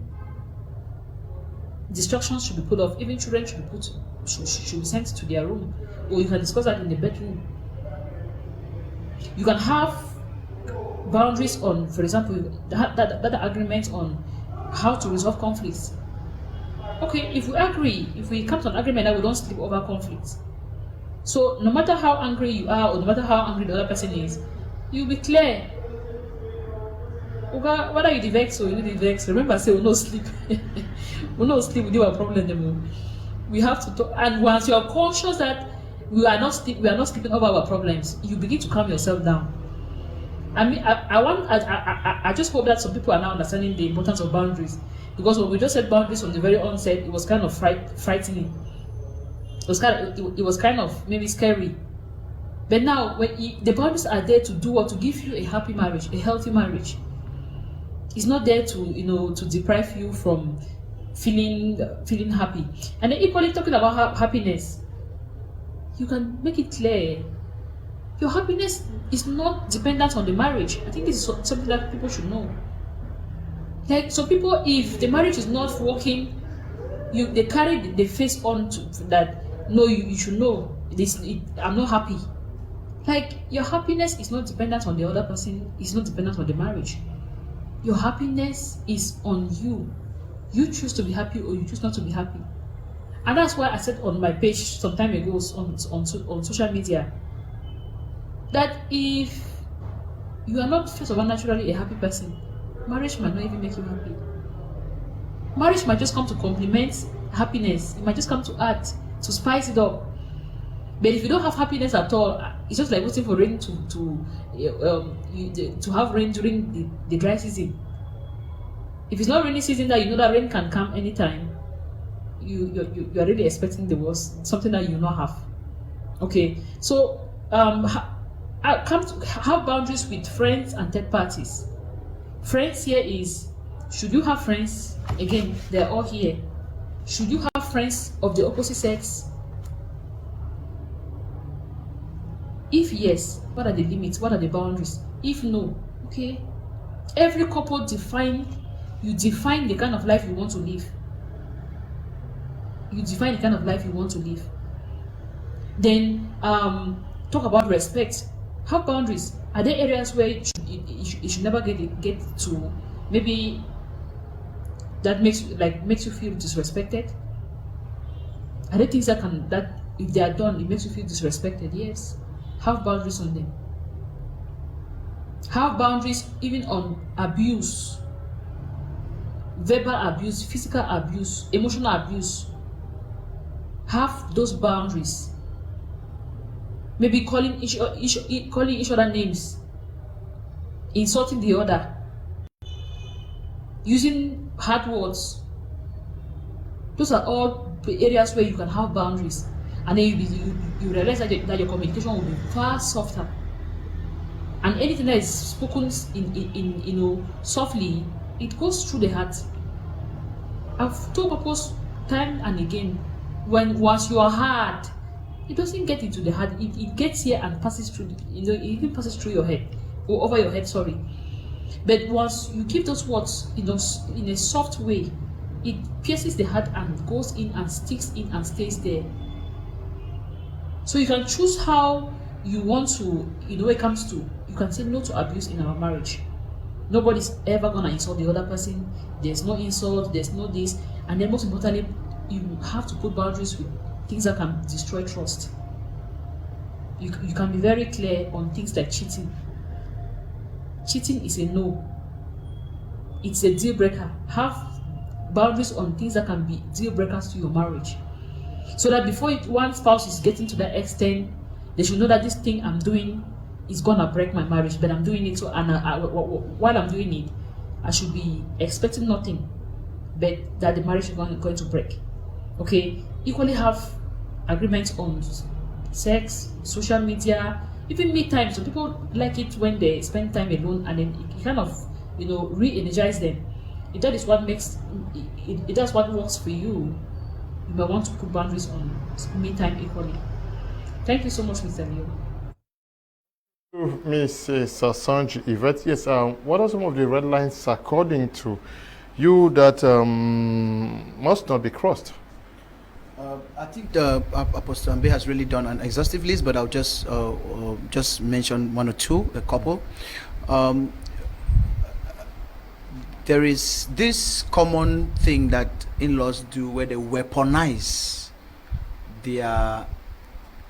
distractions should be put off. Even children should be sent to their room, or you can discuss that in the bedroom. You can have boundaries on, for example, that agreement on how to resolve conflicts. Okay, if we come to an agreement that we don't sleep over conflicts. So no matter how angry you are, or no matter how angry the other person is, you'll be clear. Whether you vex or you need vex, remember, say we no sleep. We no sleep, we do a problem anymore. We have to talk, and once you are conscious that we are not sleeping over our problems, you begin to calm yourself down. I mean, I just hope that some people are now understanding the importance of boundaries, because when we just said boundaries from the very onset, it was kind of frightening. It was kind of maybe scary. But now, when the boundaries are there to do what, to give you a happy marriage, a healthy marriage. It's not there to to deprive you from feeling happy. And then equally talking about happiness, you can make it clear. Your happiness is not dependent on the marriage. I think this is something that people should know. Like some people, if the marriage is not working, they carry the face on to that. No, you should know this. I'm not happy. Like your happiness is not dependent on the other person. It's not dependent on the marriage. Your happiness is on you. You choose to be happy or you choose not to be happy. And that's why I said on my page some time ago on social media that if you are not first of all naturally a happy person, marriage might not even make you happy. Marriage might just come to complement happiness. It might just come to add, to spice it up. But if you don't have happiness at all, it's just like waiting for rain to have rain during the dry season. If it's not rainy season, that you know that rain can come anytime, you are really expecting the worst, something that you not have. Okay, so I come to have boundaries with friends and third parties. Friends here is, should you have friends? Again, they're all here. Should you have friends of the opposite sex? If yes, what are the limits? What are the boundaries? If no, okay. Every couple define the kind of life you want to live. You define the kind of life you want to live. Then talk about respect. Have boundaries. Are there areas where you should never get to? Maybe that makes you feel disrespected. Are there things that if they are done, it makes you feel disrespected? Yes. Have boundaries on them. Have boundaries even on abuse, verbal abuse, physical abuse, emotional abuse. Have those boundaries. Maybe calling each other names, insulting the other, using hard words. Those are all the areas where you can have boundaries. And then you realize that your communication will be far softer. And anything that is spoken in softly, it goes through the heart. I've told purpose time and again, once you are hard, it doesn't get into the heart. It gets here and passes through. It even passes through your head or over your head. Sorry. But once you give those words in a soft way, it pierces the heart and goes in and sticks in and stays there. So you can choose how you want to, when it comes to, you can say no to abuse in our marriage. Nobody's ever gonna insult the other person. There's no insult, there's no this. And then most importantly, you have to put boundaries with things that can destroy trust. You can be very clear on things like cheating. Cheating is a no. It's a deal breaker. Have boundaries on things that can be deal breakers to your marriage. So that before one spouse is getting to that extent, they should know that this thing I'm doing is gonna break my marriage, but I'm doing it. While I'm doing it, I should be expecting nothing, but that the marriage is going to break. Okay. Equally have agreements on sex, social media, even me time. So people like it when they spend time alone, and then it kind of re-energize them. If that is what makes it, that's what works for you. You might want to put boundaries on me time equally. Thank you so much, Mr. Leo. Ms. Sanj Yvette, yes, what are some of the red lines according to you that must not be crossed. I think Apostle Ambe has really done an exhaustive list, but I'll just mention one or two, a couple. There is this common thing that in-laws do where they weaponize their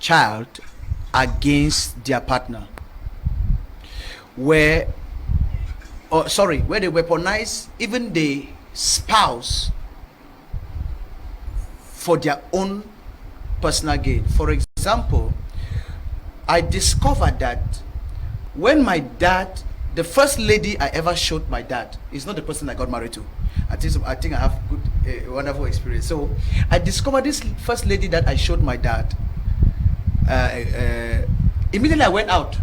child against their partner. Where they weaponize even the spouse for their own personal gain. For example, I discovered that when my dad, the first lady I ever showed my dad is not the person I got married to. I think I have wonderful experience. So I discovered this first lady that I showed my dad. Immediately I went out.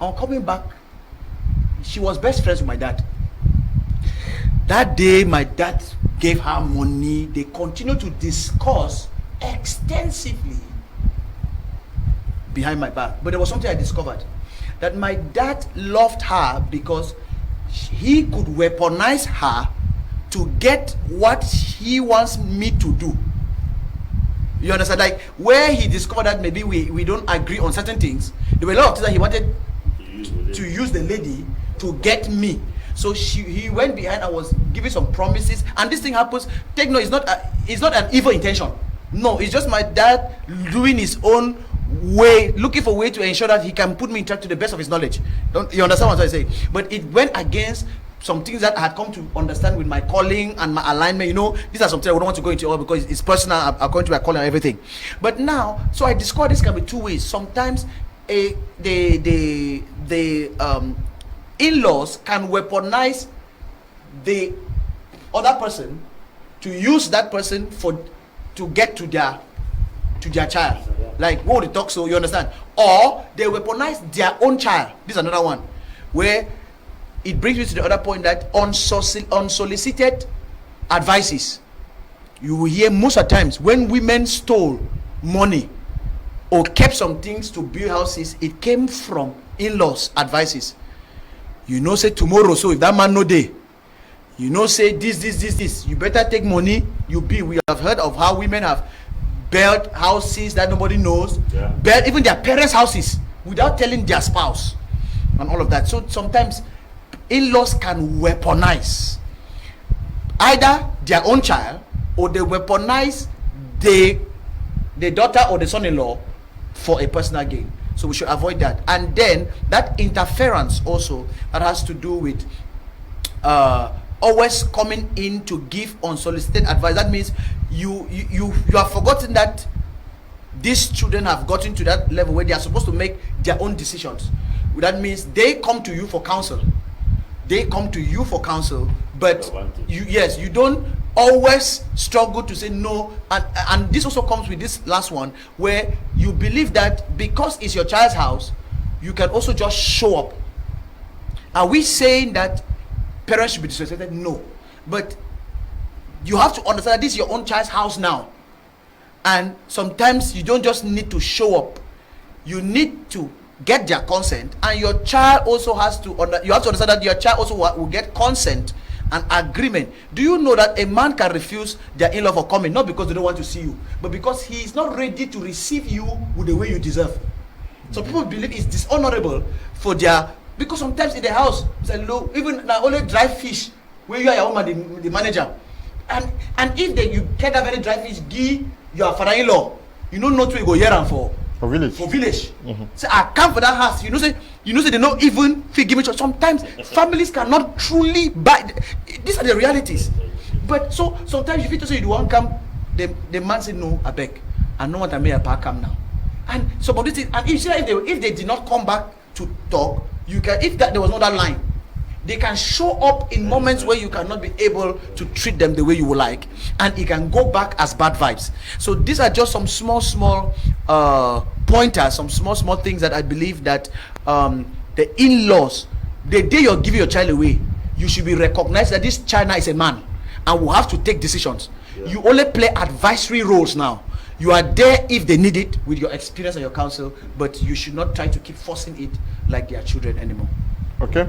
On coming back, she was best friends with my dad. That day, my dad gave her money. They continued to discuss extensively behind my back. But there was something I discovered, that my dad loved her because he could weaponize her to get what he wants me to do. You understand? Like, where he discovered that maybe we don't agree on certain things, there were a lot of things that he wanted to use the lady to get me. So he went behind and was giving some promises, and this thing happens. Take note, it's not an evil intention. No, it's just my dad doing his own way, looking for a way to ensure that he can put me in touch to the best of his knowledge. Don't you understand what I say? But it went against some things that I had come to understand with my calling and my alignment. You know, these are some things I wouldn't want to go into all because it's personal according to my calling and everything. But now, so I discovered this can be two ways. Sometimes the in-laws can weaponize the other person to use that person to get to their child. Like, what they talk, so you understand? Or they weaponize their own child. This is another one where it brings me to the other point that unsolicited advices. You will hear most of the times when women stole money or kept some things to build houses, it came from in-laws advices. You know, say tomorrow, so if that man no day, you know, say this, you better take money. We have heard of how women have built houses that nobody knows, built even their parents' houses without telling their spouse and all of that. So sometimes in-laws can weaponize either their own child, or they weaponize the daughter or the son-in-law for a personal gain. So we should avoid that. And then that interference also that has to do with always coming in to give unsolicited advice. That means you have forgotten that these children have gotten to that level where they are supposed to make their own decisions. That means they come to you for counsel. But you don't always struggle to say no. And this also comes with this last one, where you believe that because it's your child's house, you can also just show up. Are we saying that parents should be disrespected? No. But you have to understand that this is your own child's house now. And sometimes you don't just need to show up. You need to get their consent, and your child also has to you have to understand that your child also will get consent and agreement. Do you know that a man can refuse their in-law for coming, not because they don't want to see you, but because he is not ready to receive you with the way you deserve? So people believe it's dishonorable for because sometimes in the house, even now only dry fish where you are your home, the manager, and if you get that very dry fish, give your father-in-law, you don't know to go here and for village. Mm-hmm. Say, I come for that house. You know, say they don't even give me. Sometimes families cannot truly buy. These are the realities. But so sometimes you feel to say you want come, the man say no, I beg. I know what I may come now. And so but this is, and if they did not come back to talk, you can, if that there was not that line, they can show up in moments where you cannot be able to treat them the way you would like, and it can go back as bad vibes. So these are just some small pointers, some small things that I believe that the in-laws, the day you're giving your child away, you should be recognized that this child now is a man and will have to take decisions. You only play advisory roles now. You are there if they need it with your experience and your counsel, but you should not try to keep forcing it like they are children anymore. Okay.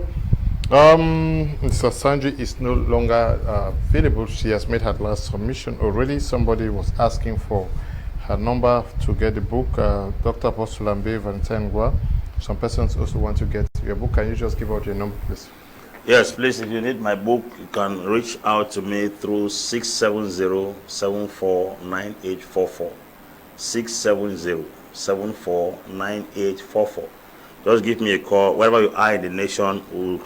Mr. Sanji is no longer available. She has made her last submission already. Somebody was asking for her number to get the book. Dr. Apostle Ambe Valentine Gwa. Some persons also want to get your book. Can you just give out your number, please? Yes, please, if you need my book, you can reach out to me through 670-749844. 670-749844. Just give me a call. Wherever you are in the nation, we'll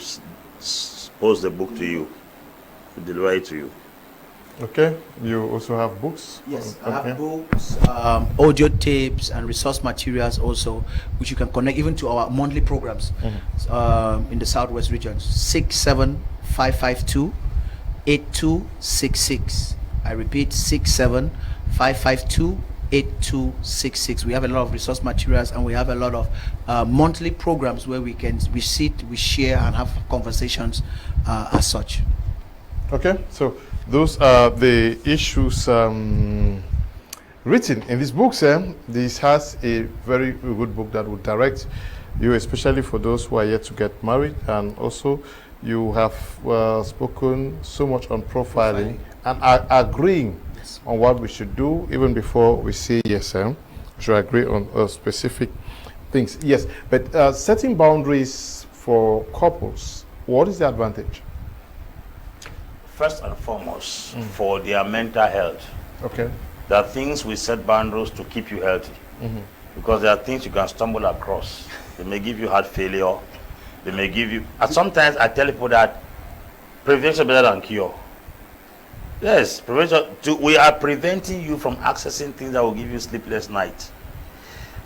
post the book to you. We'll deliver it to you. Okay. You also have books? Yes, I Okay. have books, audio tapes, and resource materials also, which you can connect even to our monthly programs in the Southwest region. 67552-8266. I repeat, 67552-8266. We have a lot of resource materials, and we have a lot of monthly programs where we sit, we share, and have conversations as such. Okay. So those are the issues written in this book, sir. This has a very good book that will direct you, especially for those who are yet to get married. And also, you have spoken so much on profiling and are agreeing on what we should do even before we say yes, sir. We should agree on specific things. Yes, but setting boundaries for couples, what is the advantage? First and foremost, for their mental health. Okay. There are things we set boundaries to keep you healthy. Because there are things you can stumble across. They may give you heart failure. They may give you... And sometimes I tell people that prevention is better than cure. Yes, prevention. We are preventing you from accessing things that will give you sleepless nights.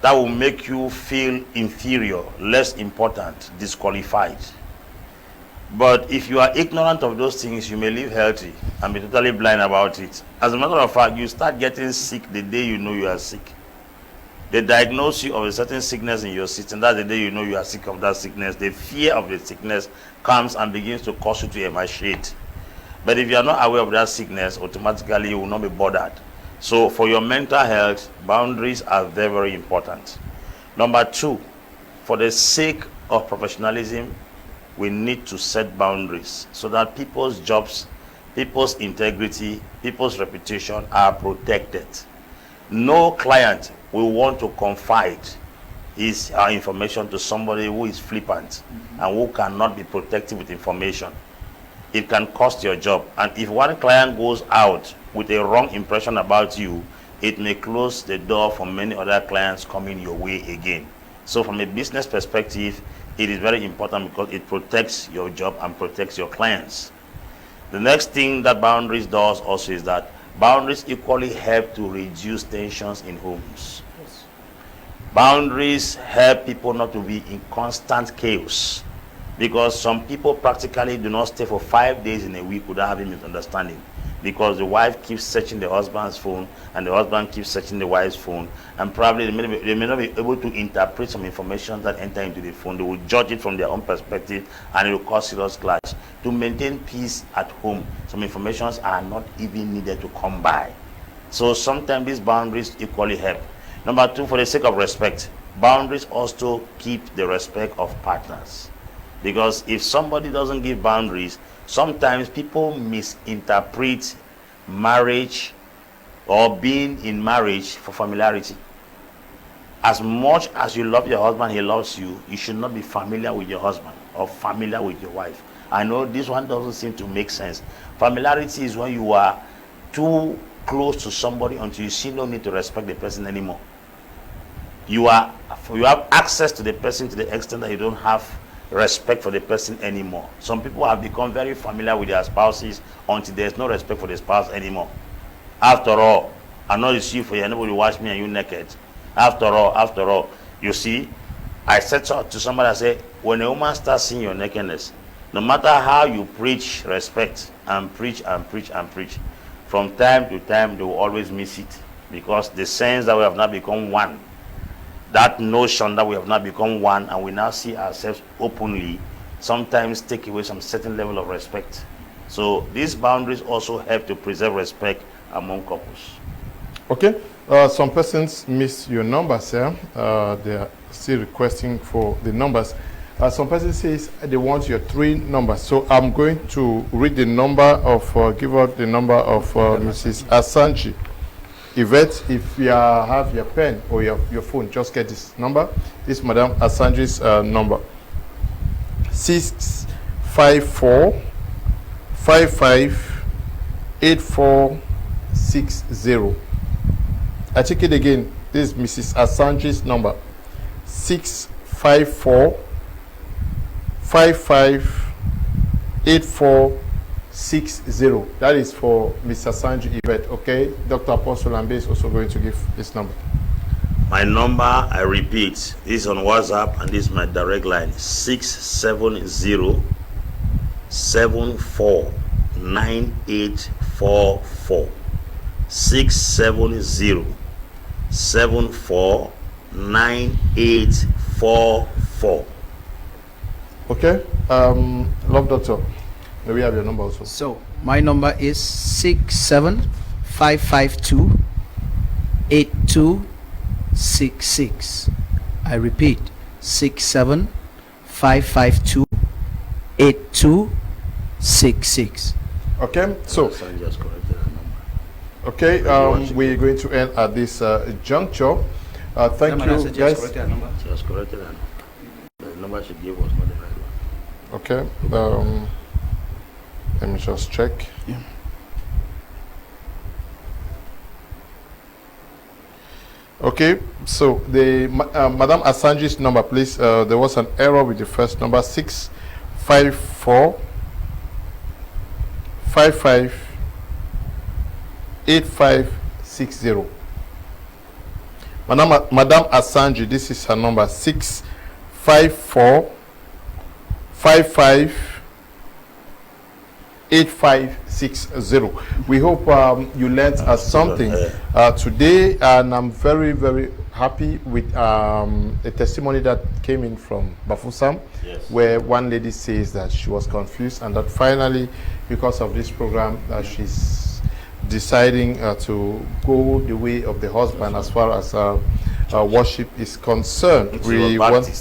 That will make you feel inferior, less important, disqualified. But if you are ignorant of those things, you may live healthy and be totally blind about it. As a matter of fact, you start getting sick the day you know you are sick. They diagnose you of a certain sickness in your system. That's the day you know you are sick of that sickness. The fear of the sickness comes and begins to cause you to emaciate. But if you are not aware of that sickness, automatically you will not be bothered. So for your mental health, boundaries are very, very important. Number two, for the sake of professionalism, we need to set boundaries so that people's jobs, people's integrity, people's reputation are protected. No client will want to confide his information to somebody who is flippant and who cannot be protective with information. It can cost your job. And if one client goes out with a wrong impression about you, it may close the door for many other clients coming your way again. So from a business perspective, it is very important because it protects your job and protects your clients. The next thing that boundaries does also is that boundaries equally help to reduce tensions in homes. Yes. Boundaries help people not to be in constant chaos, because some people practically do not stay for 5 days in a week without having misunderstanding, because the wife keeps searching the husband's phone and the husband keeps searching the wife's phone, and probably they may not be able to interpret some information that enter into the phone. They will judge it from their own perspective and it will cause serious clash. To maintain peace at home, some informations are not even needed to come by. So sometimes these boundaries equally help. Number two, for the sake of respect, boundaries also keep the respect of partners. Because if somebody doesn't give boundaries, sometimes people misinterpret marriage or being in marriage for familiarity. As much as you love your husband, he loves you, you should not be familiar with your husband or familiar with your wife. I know this one doesn't seem to make sense. Familiarity is when you are too close to somebody until you see no need to respect the person anymore. You have access to the person to the extent that you don't have respect for the person anymore. Some people have become very familiar with their spouses until there's no respect for the spouse anymore. After all, I know you see for you, nobody watch me and you naked. After all, you see, I said to somebody, I said, when a woman starts seeing your nakedness, no matter how you preach respect and preach and preach and preach, from time to time they will always miss it, because the sense that we have now become one, that notion that we have now become one and we now see ourselves openly, sometimes take away some certain level of respect. So these boundaries also help to preserve respect among couples. Okay. Some persons miss your numbers, sir. They are still requesting for the numbers. Some person says they want your 3 numbers. So I'm going to read the number of, give out the number of Mrs. Asanji. Yvette, if you have your pen or your phone, just get this number. This is Madame Asanji's number. 654 55 8460. I take it again. This is Mrs. Asanji's number. 654 55 8460. That is for Mr. Sanji Yvette. Okay, Dr. Apostle Ambe is also going to give this number. My number, I repeat, this is on WhatsApp, and this is my direct line: 670 74 9844. 670 74 9844. Okay, love doctor. May we have your number also? So my number is 67552 8266. I repeat, 67552 8266. Okay, so Just corrected that number. okay, we're going to end at this juncture. Thank you, guys. Just corrected that number. The number she gave was not the right one. Okay, let me just check. Yeah. Okay, so the Madame Asanji's number, please. There was an error with the first number: 654 55 8560. Madame Asanji, this is her number: 654 55 8560. We hope you learned something today, and I'm very, very happy with a testimony that came in from Bafusam, Yes. where one lady says that she was confused, and that finally, because of this program, she's deciding to go the way of the husband as far as worship is concerned. We want to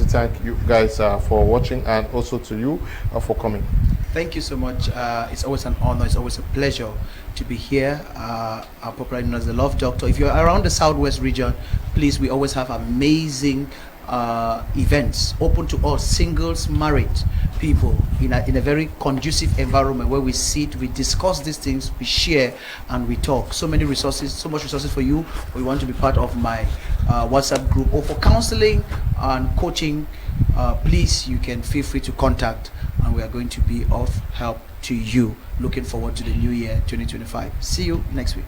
thank you guys for watching, and also to you for coming. Thank you so much. It's always an honor. It's always a pleasure to be here. I'm popularly known as the Love Doctor. If you're around the Southwest region, please, we always have amazing events open to all singles, married people in a very conducive environment where we sit, we discuss these things, we share, and we talk. So many resources, so much resources for you. We want to be part of my WhatsApp group, or for counseling and coaching. Please, you can feel free to contact, and we are going to be of help to you. Looking forward to the new year 2025. See you next week.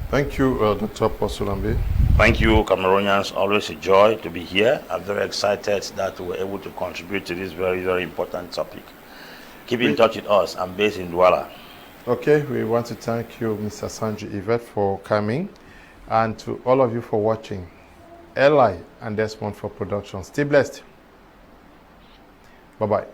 Thank you, Dr. Apostle Ambe. Thank you, Cameroonians. Always a joy to be here. I'm very excited that we were able to contribute to this very, very important topic. Keep in touch with us. I'm based in Douala. Okay, we want to thank you, Mr. Sanji Yvette, for coming, and to all of you for watching. Eli and Desmond for production. Stay blessed. Bye-bye.